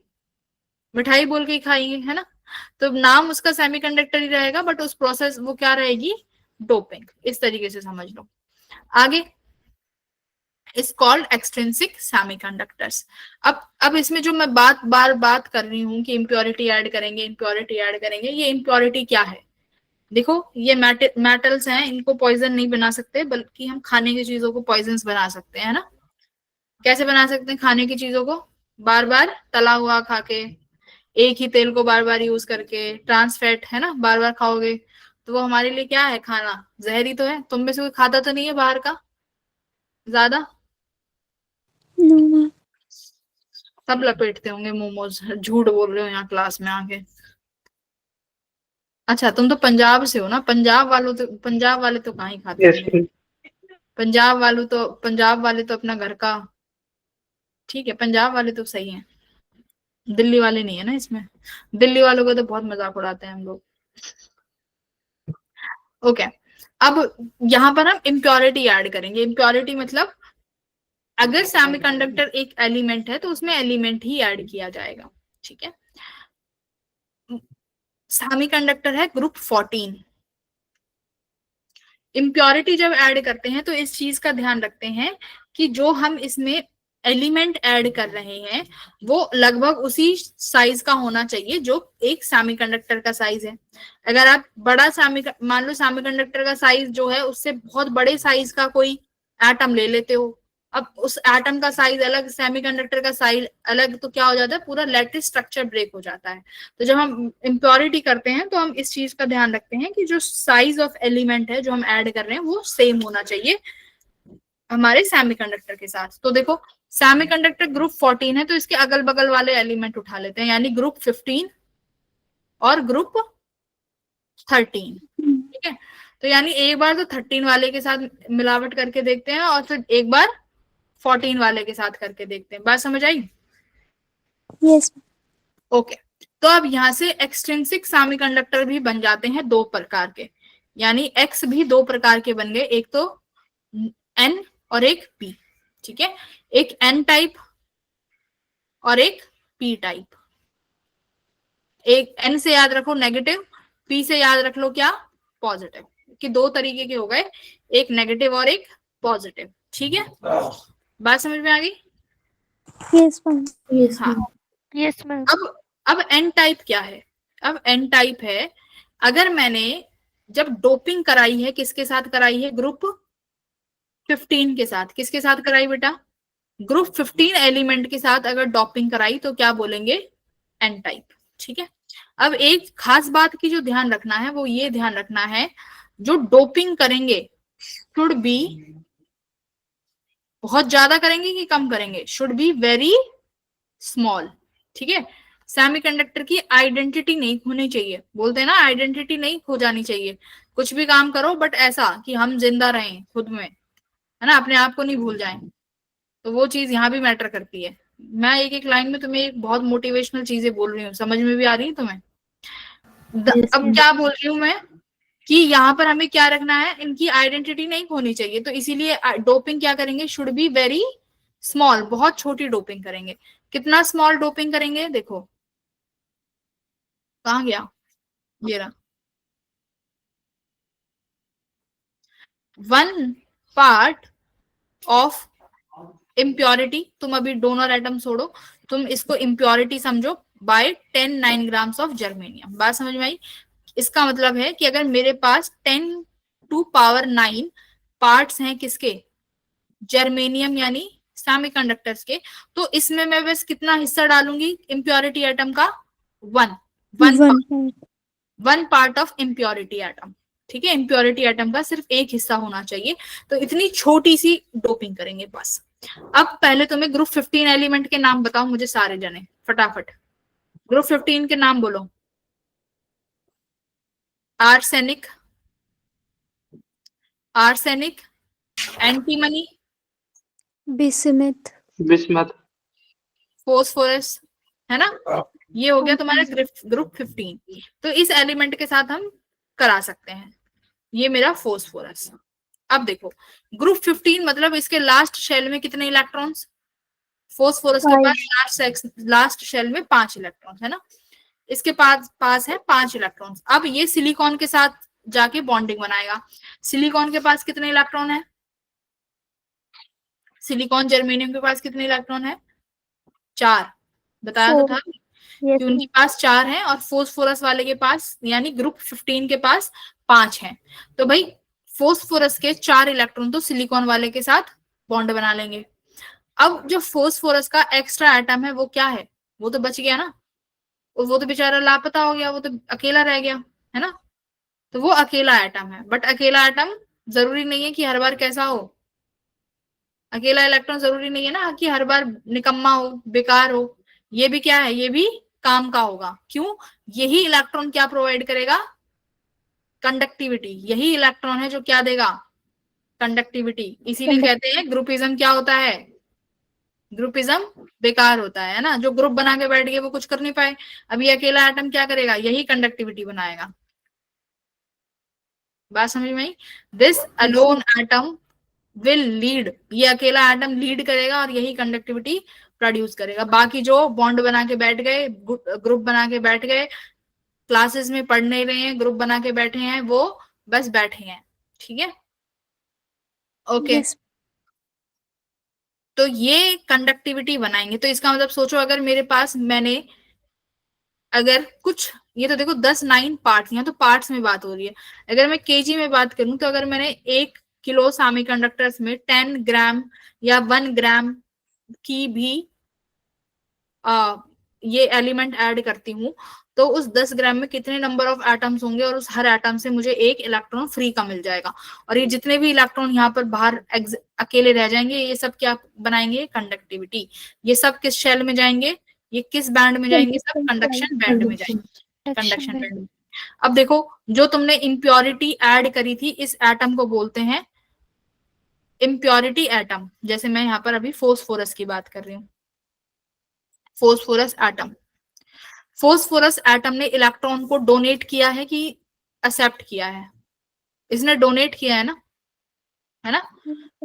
मिठाई बोल के ही खाएंगे, है ना। तो नाम उसका सेमीकंडक्टर ही रहेगा, बट उस प्रोसेस वो क्या रहेगी? डोपिंग। इस तरीके से समझ लो। आगे इज कॉल्ड एक्सट्रिंसिक सेमीकंडक्टर्स। अब इसमें जो मैं बात कर रही हूँ कि इम्प्योरिटी ऐड करेंगे, इम्प्योरिटी ऐड करेंगे, ये इम्प्योरिटी क्या है? देखो, ये मेटल्स हैं, इनको पॉइजन नहीं बना सकते, बल्कि हम खाने की चीजों को पॉइजन बना सकते हैं, है ना। कैसे बना सकते हैं खाने की चीजों को? बार बार तला हुआ खा के, एक ही तेल को बार बार यूज करके, ट्रांस फैट, है ना, बार बार खाओगे तो वो हमारे लिए क्या है? खाना जहरी तो है। तुम में से कोई खाता तो नहीं है बाहर का ज्यादा? No ma'am. सब लपेटते होंगे मोमोज। झूठ बोल रहे हो यहाँ क्लास में आके। अच्छा, तुम तो पंजाब से हो ना। पंजाब वाले तो कहाँ ही खाते यस होंगे। पंजाब वाले तो अपना घर का, ठीक है, पंजाब वाले तो सही है। दिल्ली वाले नहीं है ना इसमें। दिल्ली वालों को तो बहुत मजाक उड़ाते हैं हम लोग। ओके, अब यहाँ पर हम इम्प्योरिटी ऐड करेंगे। इम्प्योरिटी मतलब अगर सेमीकंडक्टर एक एलिमेंट है तो उसमें एलिमेंट ही ऐड किया जाएगा, ठीक है। सेमीकंडक्टर है ग्रुप 14। इम्प्योरिटी जब ऐड करते हैं तो इस चीज का ध्यान रखते हैं कि जो हम इसमें एलिमेंट ऐड कर रहे हैं वो लगभग उसी साइज का होना चाहिए जो एक सेमीकंडक्टर का साइज है। अगर आप मान लो सेमीकंडक्टर का साइज जो है उससे बहुत बड़े साइज का कोई एटम ले लेते हो, अब उस एटम का साइज अलग, सेमीकंडक्टर का साइज अलग, तो क्या हो जाता है? पूरा लैटिस स्ट्रक्चर ब्रेक हो जाता है। तो जब हम इम्प्योरिटी करते हैं तो हम इस चीज का ध्यान रखते हैं कि जो साइज ऑफ एलिमेंट है जो हम ऐड कर रहे हैं वो सेम होना चाहिए हमारे सेमीकंडक्टर के साथ। तो देखो, सेमीकंडक्टर ग्रुप 14 है तो इसके अगल बगल वाले एलिमेंट उठा लेते हैं, यानी ग्रुप 15 और ग्रुप 13, ठीक है। तो यानी एक बार तो 13 वाले के साथ मिलावट करके देखते हैं और फिर एक बार 14 वाले के साथ करके देखते हैं। बात समझ आई? यस। ओके, तो अब यहाँ से एक्सट्रिंसिक सेमीकंडक्टर भी बन जाते हैं दो प्रकार के, यानी एक्स भी दो प्रकार के बन गए, एक तो एन और एक पी, ठीक है। एक एन टाइप और एक पी टाइप। एक एन से याद रखो नेगेटिव, पी से याद रख लो क्या? पॉजिटिव। कि दो तरीके के हो गए, एक नेगेटिव और एक पॉजिटिव, ठीक है। बात समझ में आ गई? Yes ma'am. यस हाँ। मैम। Yes ma'am. अब एन टाइप क्या है? अब एन टाइप है, अगर मैंने जब डोपिंग कराई है, किसके साथ कराई है? ग्रुप 15 के साथ। किसके साथ कराई बेटा? ग्रुप 15 एलिमेंट के साथ अगर डोपिंग कराई तो क्या बोलेंगे? एन टाइप, ठीक है। अब एक खास बात की जो ध्यान रखना है वो ये ध्यान रखना है, जो डोपिंग करेंगे शुड बी, बहुत ज्यादा करेंगे कि कम करेंगे? शुड बी वेरी स्मॉल, ठीक है। सेमीकंडक्टर की आइडेंटिटी नहीं होनी चाहिए, बोलते हैं ना, आइडेंटिटी नहीं खो जानी चाहिए। कुछ भी काम करो बट ऐसा कि हम जिंदा रहें खुद में, है ना, अपने आप को नहीं भूल जाएं। तो वो चीज यहाँ भी मैटर करती है। मैं एक एक लाइन में तुम्हें एक बहुत मोटिवेशनल चीजें बोल रही हूँ, समझ में भी आ रही है तुम्हें? Yes, अब ma'am. क्या बोल रही हूँ मैं कि यहाँ पर हमें क्या रखना है, इनकी आइडेंटिटी नहीं खोनी चाहिए, तो इसीलिए डोपिंग क्या करेंगे? शुड बी वेरी स्मॉल, बहुत छोटी डोपिंग करेंगे। कितना स्मॉल डोपिंग करेंगे? देखो कहाँ गया, ये रहा, 1 part of इम्प्योरिटी, तुम अभी डोनर एटम छोड़ो, तुम इसको इम्प्योरिटी समझो बाय 10 9 ग्राम्स ऑफ जर्मेनियम। बात समझ में आई? इसका मतलब है कि अगर मेरे पास 10⁻⁹ पार्ट्स हैं किसके, जर्मेनियम यानी सेमीकंडक्टर्स के, तो इसमें मैं बस कितना हिस्सा डालूंगी इम्प्योरिटी एटम का, one part of impurity atom. ठीक है, इम्प्योरिटी एटम का सिर्फ एक हिस्सा होना चाहिए, तो इतनी छोटी सी डोपिंग करेंगे बस। अब पहले तुम्हें ग्रुप 15 एलिमेंट के नाम बताओ मुझे सारे जने फटाफट, ग्रुप 15 के नाम बोलो। Arsenic, arsenic, antimony, bismuth, bismuth, phosphorus, है ना, ये हो गया तुम्हारा ग्रुप 15। तो इस एलिमेंट के साथ हम करा सकते हैं, ये मेरा फोस्फोरस। अब देखो ग्रुप 15 मतलब इसके लास्ट शेल में कितने इलेक्ट्रॉन्स, फोस्फोरस के पास लास्ट शेल में 5 इलेक्ट्रॉन्स, है ना, इसके पास है 5 इलेक्ट्रॉन्स। अब ये सिलिकॉन के साथ जाके बॉन्डिंग बनाएगा। सिलिकॉन के पास कितने इलेक्ट्रॉन है, सिलिकॉन जर्मेनियम के पास कितने इलेक्ट्रॉन है, 4, बताया तो था कि उनके पास 4 हैं, और फोस्फोरस वाले के पास यानी ग्रुप 15 के पास 5 हैं। तो भाई फोस्फोरस के 4 इलेक्ट्रॉन तो सिलिकॉन वाले के साथ बॉन्ड बना लेंगे। अब जो फोस्फोरस का एक्स्ट्रा एटम है वो क्या है, वो तो बच गया ना, वो तो बेचारा लापता हो गया, वो तो अकेला रह गया, है ना, तो वो अकेला एटम है। बट अकेला एटम जरूरी नहीं है कि हर बार कैसा हो, अकेला इलेक्ट्रॉन जरूरी नहीं है ना कि हर बार निकम्मा हो, बेकार हो, ये भी क्या है, ये भी काम का होगा। क्यों, यही इलेक्ट्रॉन क्या प्रोवाइड करेगा, कंडक्टिविटी। यही इलेक्ट्रॉन है जो क्या देगा, कंडक्टिविटी। इसीलिए कहते हैं ग्रुपिज्म क्या होता है, ग्रुपिज्म बेकार होता है ना, जो ग्रुप बना के बैठ गए वो कुछ कर नहीं पाए। अभी अकेला एटम क्या करेगा, यही कंडक्टिविटी बनाएगा। बात समझ में आई? This alone atom will lead, ये अकेला एटम लीड करेगा और यही कंडक्टिविटी प्रोड्यूस करेगा। बाकी जो बॉन्ड बना के बैठ गए, ग्रुप बना के बैठ गए, क्लासेस में पढ़ नहीं रहे हैं, ग्रुप बना के बैठे हैं, वो बस बैठे हैं। ठीक है, ओके। तो ये कंडक्टिविटी बनाएंगे। तो इसका मतलब सोचो अगर मेरे पास मैंने अगर कुछ, ये तो देखो 10 9 पार्ट्स, यहाँ तो पार्ट्स में बात हो रही है। अगर मैं केजी में बात करूं तो अगर मैंने 1 किलो सेमीकंडक्टर्स में 10 ग्राम या 1 ग्राम की भी ये एलिमेंट ऐड करती हूँ, तो उस 10 ग्राम में कितने नंबर ऑफ एटम्स होंगे, और उस हर एटम से मुझे 1 इलेक्ट्रॉन फ्री का मिल जाएगा। और ये जितने भी इलेक्ट्रॉन यहाँ पर बाहर अकेले रह जाएंगे, ये सब क्या बनाएंगे, कंडक्टिविटी। ये सब किस शेल में जाएंगे, ये किस बैंड में जाएंगे, सब कंडक्शन बैंड में जाएंगे, कंडक्शन बैंड में। अब देखो जो तुमने इम्प्योरिटी ऐड करी थी, इस एटम को बोलते हैं इम्प्योरिटी एटम। जैसे मैं यहाँ पर अभी फोस्फोरस की बात कर रही हूँ, फोस्फोरस एटम। फोस्फोरस एटम ने इलेक्ट्रॉन को डोनेट किया है कि एक्सेप्ट किया है, इसने डोनेट किया है ना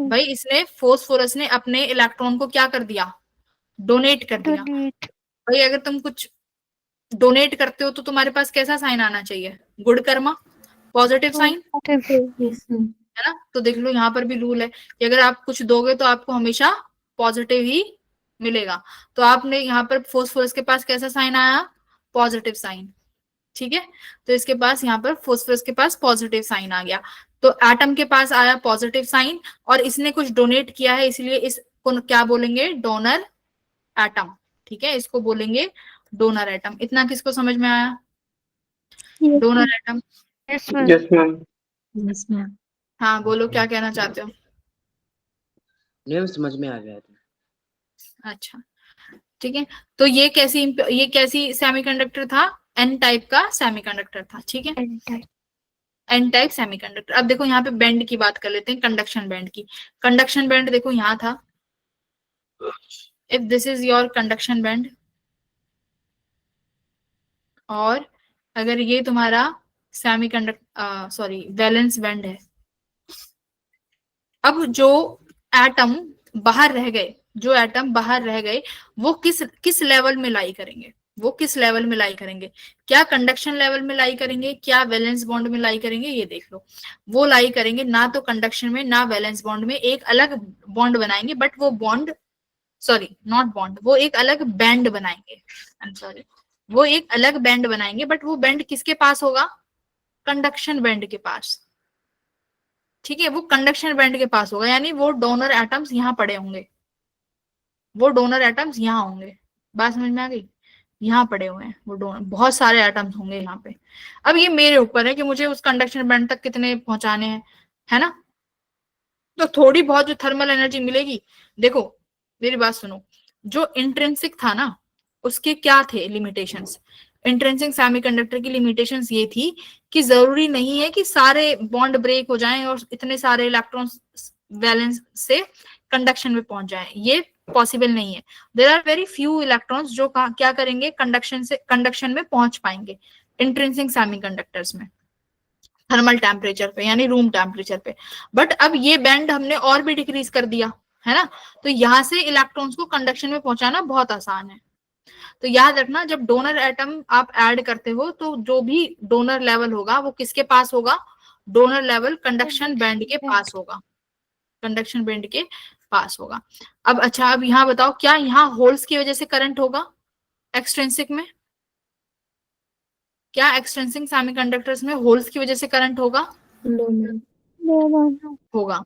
भाई, इसने फोस्फोरस ने अपने इलेक्ट्रॉन को क्या कर दिया, डोनेट कर दिया। भाई अगर तुम कुछ डोनेट करते हो तो तुम्हारे पास कैसा साइन आना चाहिए, गुड कर्मा, पॉजिटिव साइन, है ना। तो देख लो यहाँ पर भी रूल है कि अगर आप कुछ दोगे तो आपको हमेशा पॉजिटिव ही मिलेगा। तो आपने यहाँ पर फोस्फोरस के पास कैसा साइन आया, पॉजिटिव साइन। ठीक है, तो इसके पास यहाँ पर फोस्फोरस के पास पॉजिटिव साइन आ गया, तो एटम के पास आया पॉजिटिव साइन, और इसने कुछ डोनेट किया है, इसलिए इसको क्या बोलेंगे, डोनर एटम। ठीक है, इसको बोलेंगे डोनर एटम। इतना किसको समझ में आया, donor atom? Yes ma'am. Yes ma'am. हाँ बोलो, क्या कहना चाहते हो? मैम समझ में आ गया था। अच्छा ठीक है, तो ये कैसी सेमीकंडक्टर था, एन टाइप का सेमीकंडक्टर था। ठीक है, एन टाइप सेमीकंडक्टर। अब देखो यहाँ पे बैंड की बात कर लेते हैं, कंडक्शन बैंड की। कंडक्शन बैंड देखो यहाँ था, if this is your conduction band, और अगर ये तुम्हारा वैलेंस बैंड है। अब जो एटम बाहर रह गए वो किस लेवल में लाई करेंगे, वो किस लेवल में लाई करेंगे, क्या कंडक्शन लेवल में लाई करेंगे, क्या वैलेंस बॉन्ड में लाई करेंगे, ये देख लो। वो लाई करेंगे ना तो कंडक्शन में ना वैलेंस बॉन्ड में, एक अलग बॉन्ड बनाएंगे, बट वो बॉन्ड, सॉरी नॉट बॉन्ड, वो एक अलग बैंड बनाएंगे, आई एम सॉरी, वो एक अलग बैंड बनाएंगे, बट वो बैंड किसके पास होगा, कंडक्शन बैंड के पास। ठीक है, वो कंडक्शन बैंड के पास होगा, यानी वो डोनर एटम्स यहाँ पड़े होंगे, वो डोनर एटम्स यहाँ होंगे। बात समझ में आ गई, यहाँ पड़े हुए हैं वो डोनर, बहुत सारे एटम्स होंगे यहाँ पे। अब ये मेरे ऊपर है कि मुझे उस कंडक्शन बैंड तक कितने पहुंचाने हैं, है ना। तो थोड़ी बहुत जो थर्मल एनर्जी मिलेगी, देखो मेरी बात सुनो, जो इंट्रिंसिक था ना उसके क्या थे लिमिटेशंस, इंट्रिंसिक सेमीकंडक्टर की लिमिटेशंस ये थी कि जरूरी नहीं है कि सारे बॉन्ड ब्रेक हो जाएं और इतने सारे इलेक्ट्रॉन्स वैलेंस से कंडक्शन में पहुंच जाएं, ये पॉसिबल नहीं है। There are very few electrons जो क्या करेंगे, कंडक्शन में पहुंच पाएंगे इंट्रिंसिक सेमीकंडक्टर्स में, थर्मल टेम्परेचर पे यानी रूम टेम्परेचर पे। बट अब ये बैंड हमने और भी डिक्रीज कर दिया है ना, तो यहाँ से इलेक्ट्रॉन्स को कंडक्शन में पहुंचाना बहुत आसान है। तो याद रखना, जब डोनर एटम आप ऐड करते हो तो जो भी डोनर लेवल होगा वो किसके पास होगा, डोनर लेवल कंडक्शन बैंड के पास होगा, कंडक्शन बैंड के पास होगा। अब अच्छा, अब यहाँ बताओ, क्या यहाँ होल्स की वजह से करंट होगा एक्सट्रिंसिक में, क्या एक्सट्रिंसिक सेमीकंडक्टर्स में होल्स की वजह से करंट होगा, नो मैम। होगा,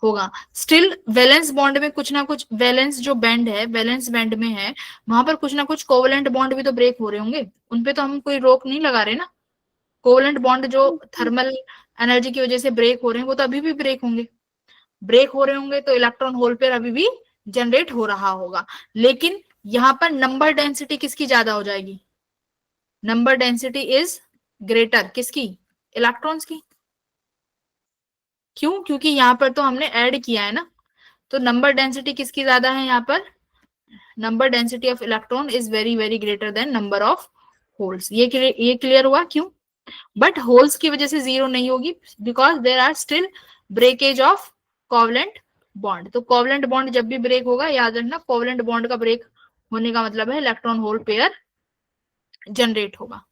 होगा। स्टिल वैलेंस बॉन्ड में कुछ ना कुछ, वैलेंस जो बैंड है, वैलेंस बैंड में है, वहां पर कुछ ना कुछ कोवलेंट बॉन्ड भी तो ब्रेक हो रहे होंगे, उनपे तो हम कोई रोक नहीं लगा रहे ना। कोवलेंट बॉन्ड जो थर्मल एनर्जी की वजह से ब्रेक हो रहे हैं वो तो अभी भी ब्रेक होंगे, ब्रेक हो रहे होंगे, तो इलेक्ट्रॉन होल पेयर अभी भी जनरेट हो रहा होगा। लेकिन यहाँ पर नंबर डेंसिटी किसकी ज्यादा हो जाएगी, नंबर डेंसिटी इज ग्रेटर, किसकी, इलेक्ट्रॉन्स की। क्यों, क्योंकि यहाँ पर तो हमने ऐड किया है ना, तो नंबर डेंसिटी किसकी ज्यादा है यहाँ पर, number density of electron is very very greater than number of holes. ये क्लियर हुआ क्यों। बट होल्स की वजह से जीरो नहीं होगी, because there are still breakage of covalent bond. तो कोवलेंट बॉन्ड जब भी ब्रेक होगा, याद रखना कोवलेंट बॉन्ड का ब्रेक होने का मतलब है इलेक्ट्रॉन होल पेयर जनरेट होगा।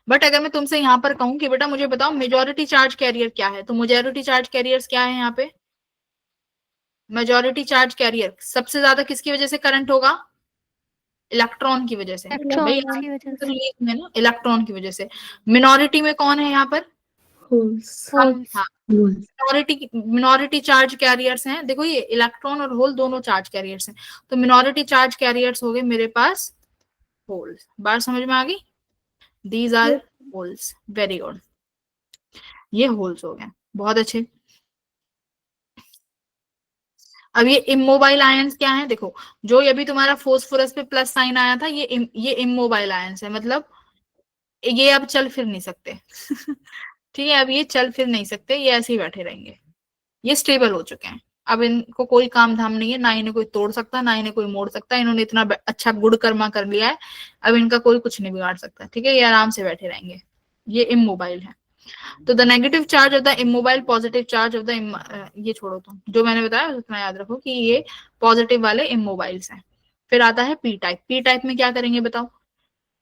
बट अगर मैं तुमसे यहाँ पर कहूँ कि बेटा मुझे बताओ मेजॉरिटी चार्ज कैरियर क्या है, तो मेजॉरिटी चार्ज कैरियर्स क्या है यहाँ पे, मेजॉरिटी चार्ज कैरियर सबसे ज्यादा किसकी वजह से करंट होगा, इलेक्ट्रॉन की वजह से, भाई इलेक्ट्रॉन की वजह से। है ना, इलेक्ट्रॉन की वजह से। मिनोरिटी में कौन है यहाँ पर, होल्स। होल्स। हाँ, मिनोरिटी चार्ज कैरियर्स हैं, देखो ये इलेक्ट्रॉन और होल दोनों चार्ज कैरियर्स हैं, तो मिनोरिटी चार्ज कैरियर्स हो गए मेरे पास होल्स। बात समझ में आ गई, these are holes, very good, ये होल्स हो गए, बहुत अच्छे। अब ये इमोबाइल आयंस क्या है, देखो जो ये भी तुम्हारा फोस्फोरस पे प्लस साइन आया था, ये इमोबाइल आयंस है, मतलब ये अब चल फिर नहीं सकते ठीक है, अब ये चल फिर नहीं सकते, ये ऐसे ही बैठे रहेंगे, ये स्टेबल हो चुके हैं, अब इनको कोई काम धाम नहीं है, ना इन्हें कोई तोड़ सकता, ना इन्हें कोई मोड़ सकता, इन्होंने इतना अच्छा गुड़ कर्मा कर लिया है, अब इनका कोई कुछ नहीं बिगाड़ सकता। ठीक है, ये आराम से बैठे रहेंगे, ये इमोबाइल है। तो the negative charge of the immobile, positive charge of the, ये छोड़ो तुम, जो मैंने बताया उतना याद रखो कि ये पॉजिटिव वाले इमोबाइल्स हैं। फिर आता है पी टाइप, पी टाइप में क्या करेंगे बताओ,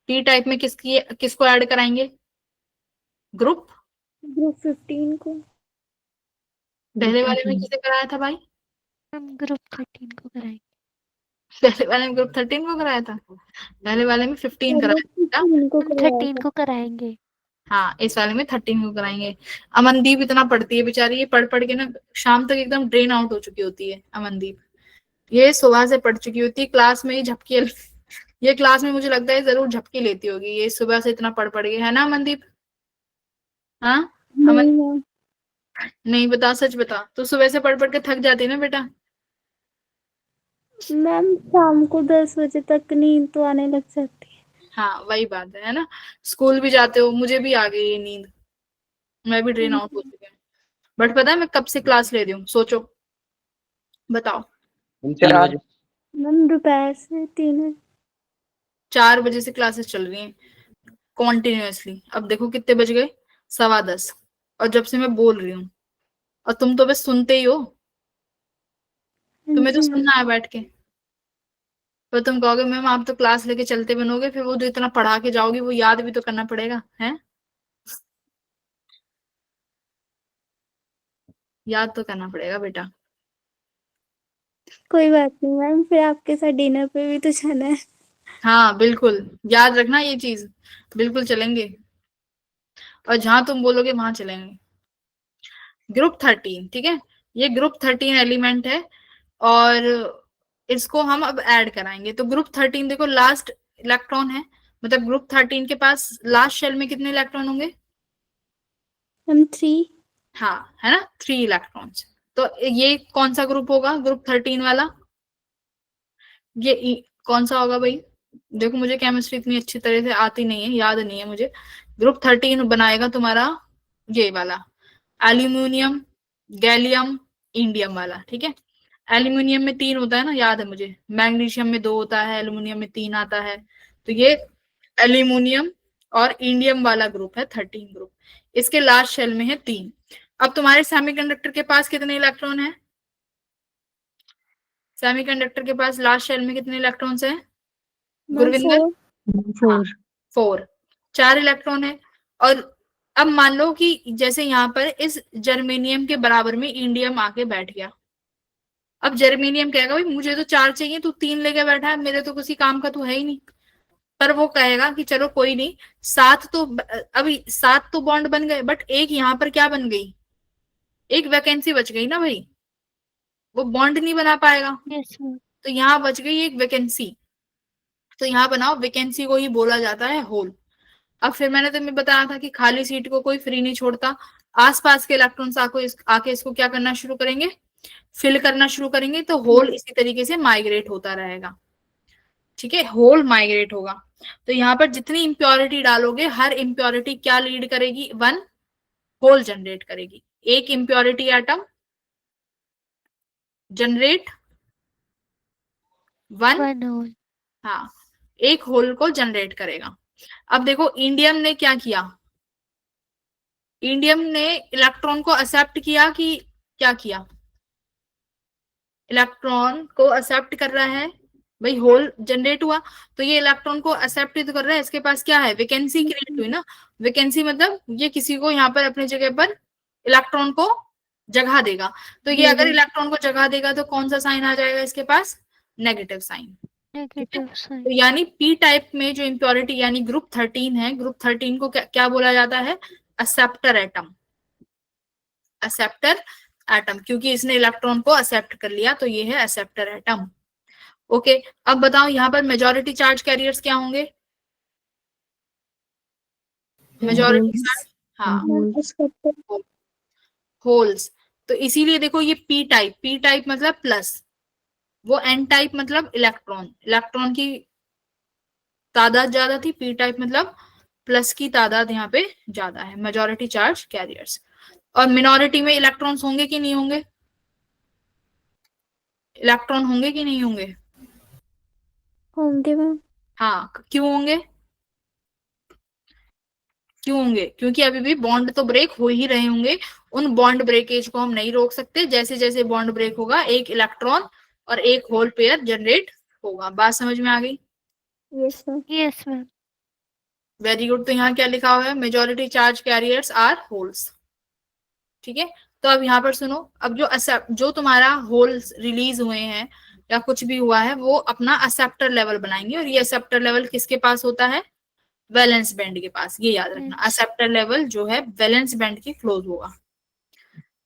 पी टाइप में किसको ऐड कराएंगे, ग्रुप 15 को। पहले वाले में किसे कराया था भाई, हम ग्रुप 13 को कराएंगे। पहले वाले में ग्रुप 13 को कराया था, पहले वाले में 15 कराया था, 13 को कराएंगे। हाँ इस वाले में 13 को कराएंगे। अमनदीप इतना पढ़ती है बेचारी, ये पढ़ पढ़ के ना शाम तक एकदम ड्रेन आउट हो चुकी होती है अमनदीप, ये सुबह से पढ़ चुकी होती है, क्लास में ही झपकी ये क्लास में मुझे लगता है जरूर झपकी लेती होगी, ये सुबह से इतना पढ़ पढ़ के, है ना अमनदीप। हाँ अमन, नहीं बता, सच बता, तो सुबह से पढ़ पढ़ के थक जाती है ना बेटा। मैम शाम को 10 बजे तक नींद तो आने लग जाती है। हाँ वही बात है ना, स्कूल भी जाते हो, मुझे भी आ गई ये नींद, मैं भी ड्रेन आउट हो चुकी हूँ। बट पता है मैं कब से क्लास ले रही हूँ, सोचो बताओ, 3 बजे। मैम दोपहर से 3 बजे। 4 बजे से क्लासेस चल रही हैं कॉन्टिन्यूअसली, अब देखो कितने बज गए, 10:15, और जब से मैं बोल रही हूँ, और तुम तो बस सुनते ही हो, तुम्हें तो जी मैम। सुनना है बैठ के। तो तुम कहोगे मैम आप तो क्लास लेके चलते बनोगे, फिर वो जो इतना पढ़ा के जाओगी वो याद भी तो करना पड़ेगा, है? याद तो करना पड़ेगा बेटा। कोई बात नहीं मैम, फिर आपके साथ डिनर पे भी तो जाना है। हाँ बिल्कुल, याद रखना ये चीज, बिल्कुल चलेंगे, और जहां तुम बोलोगे वहां चलेंगे। ग्रुप 13, ठीक है, ये ग्रुप 13 एलिमेंट है, और इसको हम अब ऐड कराएंगे। तो ग्रुप 13 देखो लास्ट इलेक्ट्रॉन है, मतलब ग्रुप 13 के पास लास्ट शेल में कितने इलेक्ट्रॉन होंगे? हम 3। हाँ, है ना, 3 इलेक्ट्रॉन्स। तो ये कौन सा ग्रुप होगा, ग्रुप 13 वाला? ये कौन सा होगा भाई? देखो मुझे केमिस्ट्री इतनी अच्छी तरह से आती नहीं है, याद नहीं है मुझे। ग्रुप 13 बनाएगा तुम्हारा ये वाला, एल्यूमिनियम, गैलियम, इंडियम वाला, ठीक है। एल्यूमिनियम में 3 होता है ना, याद है मुझे, मैग्नीशियम में 2 होता है, एल्यूमिनियम में 3 आता है। तो ये एल्यूमिनियम और इंडियम वाला ग्रुप है 13 ग्रुप। इसके लास्ट शेल में है 3। अब तुम्हारे सेमीकंडक्टर के पास कितने इलेक्ट्रॉन है? सेमीकंडक्टर के पास लास्ट शेल में कितने इलेक्ट्रॉन्स हैं गुरविंदर? 4। 4, 4 इलेक्ट्रॉन है। और अब मान लो कि जैसे यहाँ पर इस जर्मेनियम के बराबर में इंडियम आके बैठ गया। अब जर्मेनियम कहेगा भाई मुझे तो 4 चाहिए, तू 3 लेके बैठा है, मेरे तो किसी काम का तो है ही नहीं। पर वो कहेगा कि चलो कोई नहीं, 7 तो अभी 7 तो बॉन्ड बन गए, बट एक यहाँ पर क्या बन गई, एक वैकेंसी बच गई ना भाई, वो बॉन्ड नहीं बना पाएगा। Yes ma'am. तो यहाँ बच गई एक वैकेंसी, तो यहाँ बनाओ, वैकेंसी को ही बोला जाता है होल। अब फिर मैंने तुम्हें बताया था कि खाली सीट को कोई फ्री नहीं छोड़ता, आसपास के इलेक्ट्रॉन्स आके इसको क्या करना शुरू करेंगे, फिल करना शुरू करेंगे। तो होल इसी तरीके से माइग्रेट होता रहेगा, ठीक है, होल माइग्रेट होगा। तो यहाँ पर जितनी इंप्योरिटी डालोगे, हर इंप्योरिटी क्या लीड करेगी, 1 होल जनरेट करेगी। एक इंप्योरिटी एटम जनरेट 1, 1 होल। हाँ, एक होल को जनरेट करेगा। अब देखो इंडियम ने क्या किया, इंडियम ने इलेक्ट्रॉन को एक्सेप्ट किया कि क्या किया, इलेक्ट्रॉन को एक्सेप्ट कर रहा है भाई, होल जनरेट हुआ तो ये इलेक्ट्रॉन को एक्सेप्ट ही तो कर रहा है, इसके पास क्या है, वैकेंसी क्रिएट हुई ना। वैकेंसी मतलब ये किसी को यहाँ पर अपनी जगह पर इलेक्ट्रॉन को जगह देगा। तो ये अगर इलेक्ट्रॉन को जगह देगा तो कौन सा साइन आ जाएगा इसके पास, नेगेटिव साइन। नेगेटिव तो साइन। यानी पी टाइप में जो इंप्योरिटी यानी ग्रुप 13 है, ग्रुप 13 को क्या बोला जाता है, एक्सेप्टर एटम। एक्सेप्टर एटम, क्योंकि इसने इलेक्ट्रॉन को एक्सेप्ट कर लिया, तो ये है एक्सेप्टर एटम। ओके, अब बताओ यहाँ पर मेजॉरिटी चार्ज कैरियर्स क्या होंगे, मेजॉरिटी चार्ज, हाँ, होल्स। तो इसीलिए देखो ये पी टाइप मतलब प्लस, वो एन टाइप मतलब इलेक्ट्रॉन, इलेक्ट्रॉन की तादाद ज्यादा थी, पी टाइप मतलब प्लस की तादाद यहाँ पे ज्यादा है, मेजॉरिटी चार्ज कैरियर्स। और मिनोरिटी में इलेक्ट्रॉन्स होंगे कि नहीं होंगे, इलेक्ट्रॉन होंगे कि नहीं होंगे, होंगे मैम। हाँ, क्यों होंगे, क्यों होंगे, क्योंकि अभी भी बॉन्ड तो ब्रेक हो ही रहे होंगे, उन बॉन्ड ब्रेकेज को हम नहीं रोक सकते। जैसे जैसे बॉन्ड ब्रेक होगा एक इलेक्ट्रॉन और एक होल पेयर जनरेट होगा। बात समझ में आ गई? Yes ma'am. Yes ma'am. Very good. तो यहाँ क्या लिखा हुआ है, majority charge carriers are holes, ठीक है। तो अब यहाँ पर सुनो, अब जो तुम्हारा होल्स रिलीज हुए हैं या कुछ भी हुआ है, वो अपना एक्सेप्टर लेवल बनाएंगे, और ये एक्सेप्टर लेवल किसके पास होता है, वैलेंस बैंड के पास। ये याद रखना, एक्सेप्टर लेवल जो है वैलेंस बैंड के क्लोज होगा,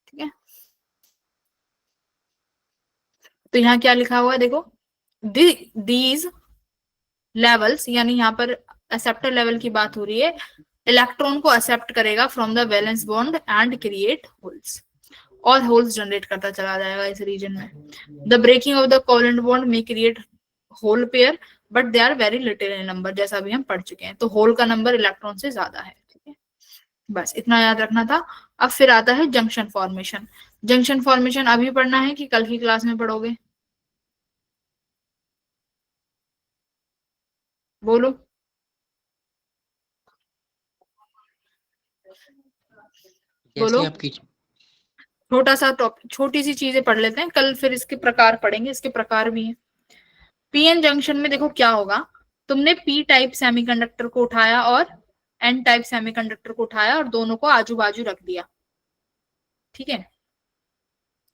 ठीक है। तो यहाँ क्या लिखा हुआ है देखो, दीज लेवल्स, यानी यहाँ पर एक्सेप्टर लेवल की बात हो रही है, इलेक्ट्रॉन को एक्सेप्ट करेगा from the valence bond and create holes, और होल्स जनरेट करता चला जाएगा इस रीजन में। The breaking of the covalent bond में create hole pair, but they are very little in number, जैसा भी हम पढ़ चुके हैं। तो होल का नंबर इलेक्ट्रॉन से ज्यादा है, ठीक है, बस इतना याद रखना था। अब फिर आता है जंक्शन फॉर्मेशन। जंक्शन फॉर्मेशन अभी पढ़ना है कि कल की क्लास में पढ़ोगे, बोलो। बोलो, जैसे आपकी छोटा सा टॉपिक, छोटी सी चीजें पढ़ लेते हैं, कल फिर इसके प्रकार पढ़ेंगे, इसके प्रकार भी हैं। पीएन जंक्शन में देखो क्या होगा, तुमने पी टाइप सेमीकंडक्टर को उठाया और एन टाइप सेमीकंडक्टर को उठाया और दोनों को आजू बाजू रख दिया, ठीक है,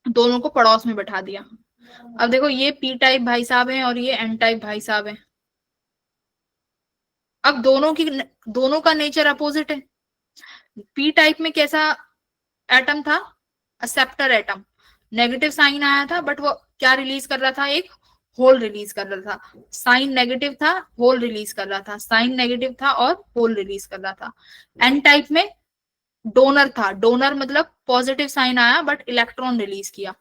दोनों को पड़ोस में बैठा दिया। अब देखो ये पी टाइप भाई साहब हैं और ये एन टाइप भाई साहब हैं। अब दोनों का नेचर अपोजिट है। पी टाइप में कैसा एटम था, एक्सेप्टर एटम, नेगेटिव साइन आया था बट वो क्या रिलीज कर रहा था, एक होल रिलीज कर रहा था। साइन नेगेटिव था, होल रिलीज कर रहा था, साइन नेगेटिव था और होल रिलीज कर रहा था। एन टाइप में डोनर था, डोनर मतलब पॉजिटिव साइन आया बट इलेक्ट्रॉन रिलीज किया,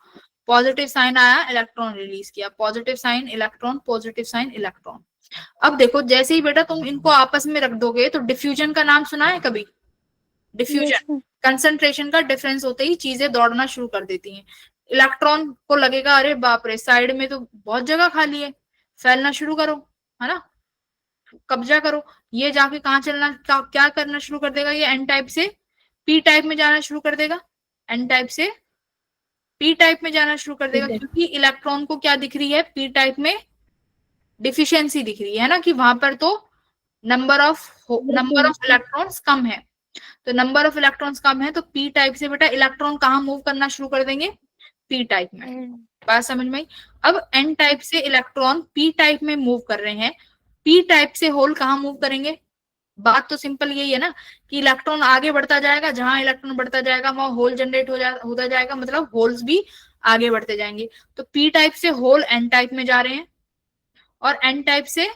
पॉजिटिव साइन आया इलेक्ट्रॉन रिलीज किया, positive sign electron, positive sign electron. अब देखो जैसे ही बेटा तुम इनको आपस में रख दोगे तो डिफ्यूजन का नाम सुना है कभी? डिफ्यूजन, कंसंट्रेशन का डिफरेंस होते ही चीजें दौड़ना शुरू कर देती हैं। इलेक्ट्रॉन को लगेगा अरे बाप रे साइड में तो बहुत जगह खाली है, फैलना शुरू करो, है ना, कब्जा करो। ये जाके कहाँ चलना, क्या करना शुरू कर देगा, ये एन टाइप से पी टाइप में जाना शुरू कर देगा, एन टाइप से पी टाइप में जाना शुरू कर देगा, क्योंकि इलेक्ट्रॉन को क्या दिख रही है, पी टाइप में डिफिशियंसी दिख रही है ना, कि वहां पर तो नंबर ऑफ इलेक्ट्रॉन्स कम है। तो नंबर ऑफ इलेक्ट्रॉन्स कम है तो पी टाइप से बेटा इलेक्ट्रॉन कहाँ मूव करना शुरू कर देंगे, पी टाइप में। बात समझ में आई? अब एन टाइप से इलेक्ट्रॉन पी टाइप में मूव कर रहे हैं, पी टाइप से होल कहाँ मूव करेंगे? बात तो सिंपल यही है ना कि इलेक्ट्रॉन आगे बढ़ता जाएगा, जहां इलेक्ट्रॉन बढ़ता जाएगा वहां होल जनरेट होता जाएगा, मतलब होल्स भी आगे बढ़ते जाएंगे। तो पी टाइप से होल एन टाइप में जा रहे हैं और एन टाइप से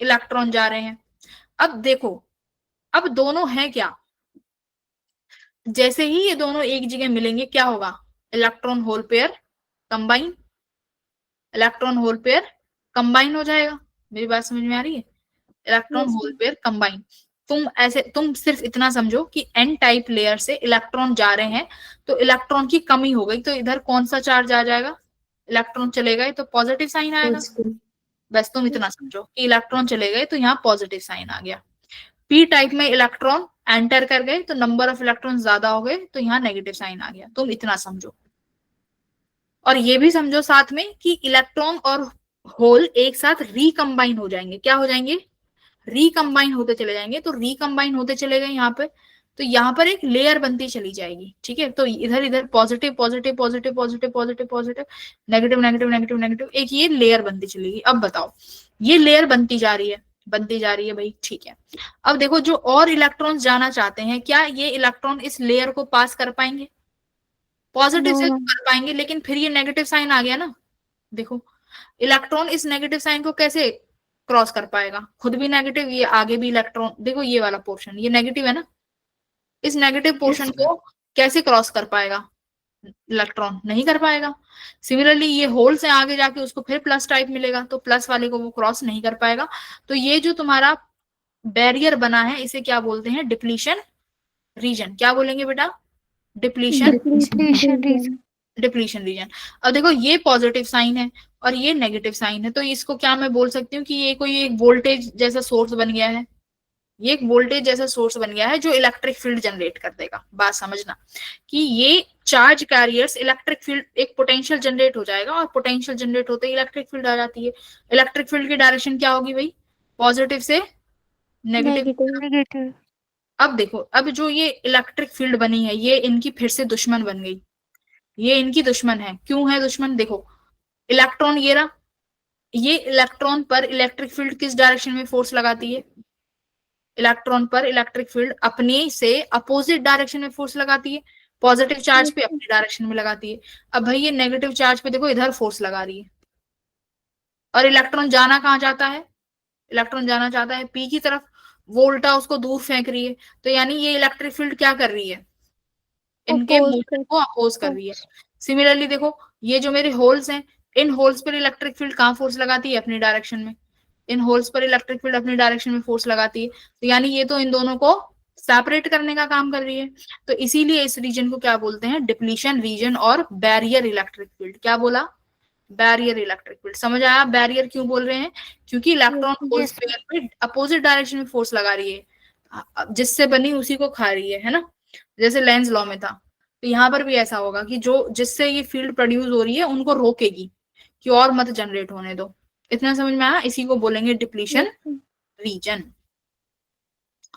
इलेक्ट्रॉन जा रहे हैं। अब देखो अब दोनों हैं क्या, जैसे ही ये दोनों एक जगह मिलेंगे क्या होगा, electron hole pair combine, electron hole pair combine हो जाएगा। मेरी बात समझ में आ रही है? Electron hole pair combine. तुम सिर्फ इतना समझो कि एन टाइप लेयर से इलेक्ट्रॉन जा रहे हैं तो इलेक्ट्रॉन की कमी हो गई, तो इधर कौन सा चार्ज आ जाएगा, इलेक्ट्रॉन चले गए तो पॉजिटिव साइन आएगा। बस तुम इतना समझो कि इलेक्ट्रॉन चले गए तो यहाँ पॉजिटिव साइन आ गया। पी टाइप में इलेक्ट्रॉन एंटर कर गए तो नंबर ऑफ इलेक्ट्रॉन ज्यादा हो गए तो यहाँ नेगेटिव साइन आ गया। तुम इतना समझो, और ये भी समझो साथ में कि इलेक्ट्रॉन और होल एक साथ रिकम्बाइन हो जाएंगे। क्या हो जाएंगे? रिकम्बाइन होते चले जाएंगे। तो रिकम्बाइन होते चले गए यहाँ पे, तो यहाँ पर एक लेयर बनती चली जाएगी, ठीक है। तो इधर इधर positive positive positive positive positive positive, negative negative negative negative, एक ये लेयर बनती चलेगी। अब बताओ, ये लेयर बनती जा रही है भाई, ठीक है। अब देखो जो और इलेक्ट्रॉन जाना चाहते हैं, क्या ये इलेक्ट्रॉन इस लेयर को पास कर पाएंगे? पॉजिटिव से कर पाएंगे, लेकिन फिर ये नेगेटिव साइन आ गया ना। देखो इलेक्ट्रॉन इस नेगेटिव साइन को कैसे क्रॉस कर पाएगा, खुद भी नेगेटिव, ये आगे भी इलेक्ट्रॉन, देखो ये वाला पोर्शन ये नेगेटिव है ना, इस नेगेटिव पोर्शन को कैसे क्रॉस कर पाएगा इलेक्ट्रॉन? नहीं कर पाएगा। सिमिलरली ये होल से आगे जाके उसको फिर प्लस टाइप मिलेगा, तो प्लस वाले को वो क्रॉस नहीं कर पाएगा। तो ये जो तुम्हारा बैरियर बना है इसे क्या बोलते हैं? Depletion region. क्या बोलेंगे बेटा? Depletion region. अब देखो ये पॉजिटिव साइन है और ये नेगेटिव साइन है, तो इसको क्या मैं बोल सकती हूँ कि ये कोई एक वोल्टेज जैसा सोर्स बन गया है, ये एक वोल्टेज जैसा सोर्स बन गया है जो इलेक्ट्रिक फील्ड जनरेट कर देगा। बात समझना कि ये चार्ज कैरियर्स इलेक्ट्रिक फील्ड, एक पोटेंशियल जनरेट हो जाएगा और पोटेंशियल जनरेट होते ही इलेक्ट्रिक फील्ड आ जाती है। इलेक्ट्रिक फील्ड की डायरेक्शन क्या होगी भाई? पॉजिटिव से नेगेटिव। अब देखो, अब जो ये इलेक्ट्रिक फील्ड बनी है ये इनकी फिर से दुश्मन बन गई, ये इनकी दुश्मन है। क्यों है दुश्मन? देखो इलेक्ट्रॉन ये रहा, ये इलेक्ट्रॉन पर इलेक्ट्रिक फील्ड किस डायरेक्शन में फोर्स लगाती है? इलेक्ट्रॉन पर इलेक्ट्रिक फील्ड अपने से अपोजिट डायरेक्शन में फोर्स लगाती है, पॉजिटिव चार्ज पे अपनी डायरेक्शन में लगाती है। अब भाई ये नेगेटिव चार्ज पे देखो इधर फोर्स लगा रही है, और इलेक्ट्रॉन जाना कहाँ चाहता है? इलेक्ट्रॉन जाना चाहता है पी की तरफ, वो उल्टा उसको दूर फेंक रही है। तो यानी ये इलेक्ट्रिक फील्ड क्या कर रही है? इनके मोशन को अपोज कर रही है। सिमिलरली देखो ये जो मेरे होल्स हैं, इन होल्स पर इलेक्ट्रिक फील्ड कहाँ फोर्स लगाती है? अपनी डायरेक्शन में। इन होल्स पर इलेक्ट्रिक फील्ड अपनी डायरेक्शन में फोर्स लगाती है, तो यानी ये तो इन दोनों को सेपरेट करने का काम कर रही है। तो इसीलिए इस रीजन को क्या बोलते हैं? डिप्लीशन रीजन और बैरियर इलेक्ट्रिक फील्ड। क्या बोला? Barrier electric field. समझ आया बैरियर क्यों बोल रहे हैं? क्योंकि इलेक्ट्रॉन होल्स पेयर पे अपोजिट डायरेक्शन में फोर्स लगा रही है, जिससे बनी उसी को खा रही है ना, जैसे लेंज लॉ में था। तो यहाँ पर भी ऐसा होगा कि जो जिससे ये फील्ड प्रोड्यूस हो रही है उनको रोकेगी कि और मत जनरेट होने दो, इतना समझ में आया? इसी को बोलेंगे डिप्लीशन रीजन।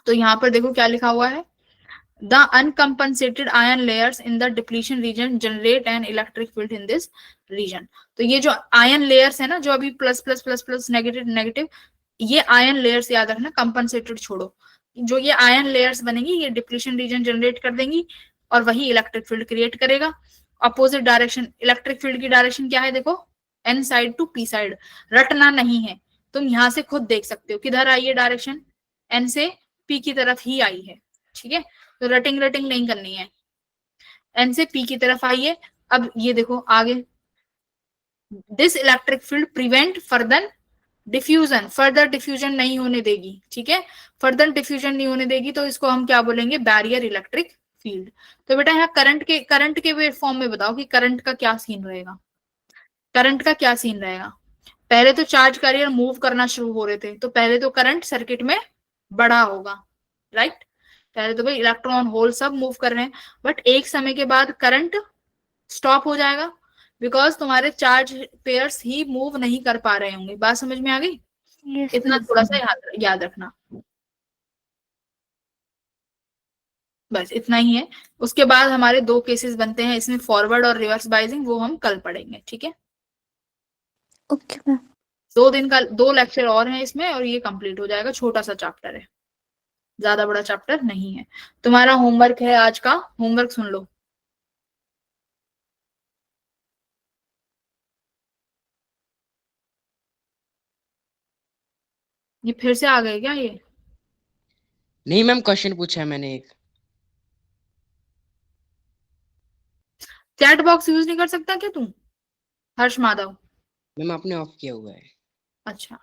तो यहाँ पर देखो क्या लिखा हुआ है, the uncompensated ion layers in the depletion region generate an electric field in this region. तो ये जो आयन लेयर्स है ना, जो अभी plus plus plus plus negative negative, ये आयन लेयर्स याद रखना, कंपनसेटेड छोड़ो। जो ये आयन लेयर्स बनेगी ये डिप्लीशन रीजन जनरेट कर देंगी और वही इलेक्ट्रिक फील्ड क्रिएट करेगा। अपोजिट डायरेक्शन, इलेक्ट्रिक फील्ड की डायरेक्शन क्या है देखो, N side to P side, रटना नहीं है, तुम यहां से खुद देख सकते हो किधर आई है डायरेक्शन, एन से पी की तरफ ही आई है, ठीक है। तो रटिंग नहीं करनी है, एन से पी की तरफ आई है। अब ये देखो आगे, this electric field prevent further diffusion नहीं होने देगी, ठीक है, फर्दर डिफ्यूजन नहीं होने देगी, तो इसको हम क्या बोलेंगे, बैरियर इलेक्ट्रिक फील्ड। तो बेटा यहाँ करंट के फॉर्म में बताओ कि करंट का क्या सीन रहेगा। करंट का क्या सीन रहेगा, पहले तो चार्ज कैरियर मूव करना शुरू हो रहे थे, तो पहले तो करंट सर्किट में बढ़ा होगा, राइट। पहले तो भाई इलेक्ट्रॉन होल सब मूव कर रहे हैं, बट एक समय के बाद करंट स्टॉप हो जाएगा, बिकॉज तुम्हारे चार्ज पेयर्स ही मूव नहीं कर पा रहे होंगे। बात समझ में आ गई? इतना थोड़ा सा याद रखना, बस इतना ही है। उसके बाद हमारे दो केसेस बनते हैं इसमें, फॉरवर्ड और रिवर्स बाइजिंग, वो हम कल पढ़ेंगे, ठीक है। Okay ma'am. 2 दिन का 2 लेक्चर और हैं इसमें और ये कंप्लीट हो जाएगा। छोटा सा चैप्टर है, ज्यादा बड़ा चैप्टर नहीं है। तुम्हारा होमवर्क है आज का, होमवर्क सुन लो। ये फिर से आ गए क्या ये? नहीं मैम, क्वेश्चन पूछा है मैंने एक। चैट बॉक्स यूज नहीं कर सकता क्या तू, हर्ष माधव? मैम आपने ऑफ किया हुआ है। अच्छा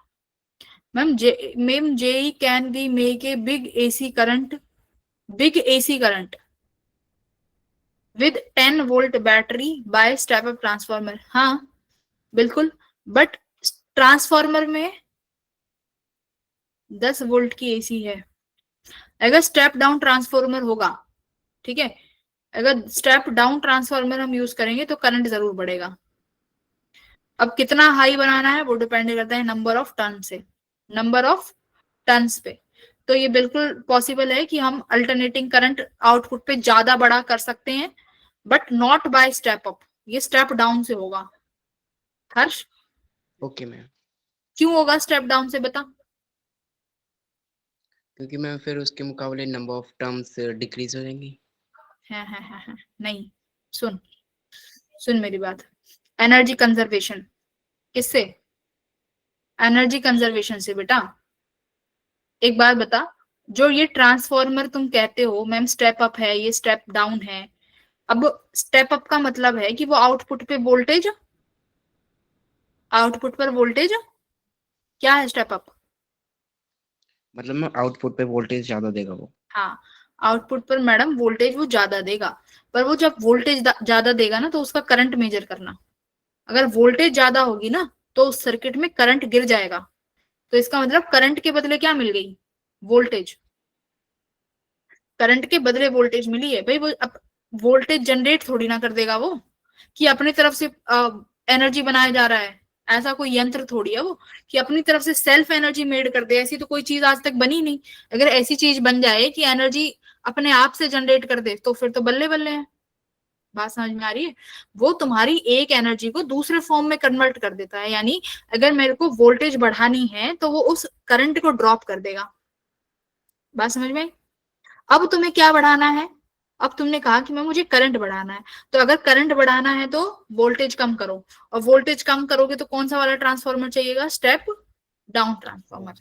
मैम, जेई can be make a big AC current with 10 volt battery by step up transformer. हाँ बिल्कुल, बट ट्रांसफॉर्मर में 10 वोल्ट की एसी है। अगर स्टेप डाउन ट्रांसफॉर्मर होगा, ठीक है, अगर स्टेप डाउन ट्रांसफॉर्मर हम यूज करेंगे तो करंट जरूर बढ़ेगा। अब कितना हाई बनाना है वो डिपेंड करता है नंबर ऑफ टर्न्स पे। तो ये बिल्कुल पॉसिबल है कि हम अल्टरनेटिंग करंट आउटपुट पे ज्यादा बड़ा कर सकते हैं, but not bye step up, ये स्टेप डाउन से होगा। हर्ष ओके मैम। क्यों होगा स्टेप डाउन से, बता। क्योंकि मैम फिर उसके मुकाबले नंबर ऑफ टर्म्स डिक्रीज हो जाएंगी। है नहीं, सुन मेरी बात। एनर्जी कंजर्वेशन किससे? एनर्जी कंजर्वेशन से बेटा। एक बात बता, जो ये ट्रांसफॉर्मर तुम कहते हो मैम स्टेप अप है, ये स्टेप डाउन है, अब स्टेप अप का मतलब है कि वो आउटपुट पर वोल्टेज क्या है स्टेप अप? मतलब मैम आउटपुट पे वोल्टेज ज्यादा देगा वो। हाँ, आउटपुट पर मैडम वोल्टेज वो ज्यादा देगा, पर वो जब वोल्टेज ज्यादा देगा ना तो उसका करंट मेजर करना। अगर वोल्टेज ज्यादा होगी ना तो उस सर्किट में करंट गिर जाएगा, तो इसका मतलब करंट के बदले क्या मिल गई, वोल्टेज। करंट के बदले वोल्टेज मिली है भाई, वो वोल्टेज जनरेट थोड़ी ना कर देगा वो, कि अपनी तरफ से एनर्जी बनाया जा रहा है, ऐसा कोई यंत्र थोड़ी है वो कि अपनी तरफ से सेल्फ एनर्जी मेड कर दे। ऐसी तो कोई चीज आज तक बनी नहीं। अगर ऐसी चीज बन जाए कि एनर्जी अपने आप से जनरेट कर दे तो फिर तो बल्ले बल्ले है। बात समझ में आ रही है? वो तुम्हारी एक एनर्जी को दूसरे फॉर्म में कन्वर्ट कर देता है, यानी अगर मेरे को वोल्टेज बढ़ानी है तो वो उस करंट को ड्रॉप कर देगा। बात समझ में आई? अब तुम्हें क्या बढ़ाना है? अब तुमने कहा कि मैं मुझे करंट बढ़ाना है, तो अगर करंट बढ़ाना है तो वोल्टेज कम करो, और वोल्टेज कम करोगे तो कौन सा वाला ट्रांसफॉर्मर चाहिएगा, स्टेप डाउन ट्रांसफॉर्मर,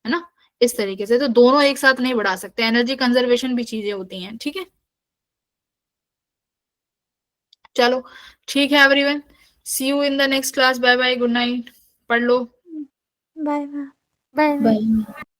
है ना। इस तरीके से तो दोनों एक साथ नहीं बढ़ा सकते, एनर्जी कंजर्वेशन भी चीजें होती हैं, ठीक है। चलो ठीक है everyone, see you in the next class, bye bye, good night, पढ़ लो। Bye ma'am. बाय। बाय।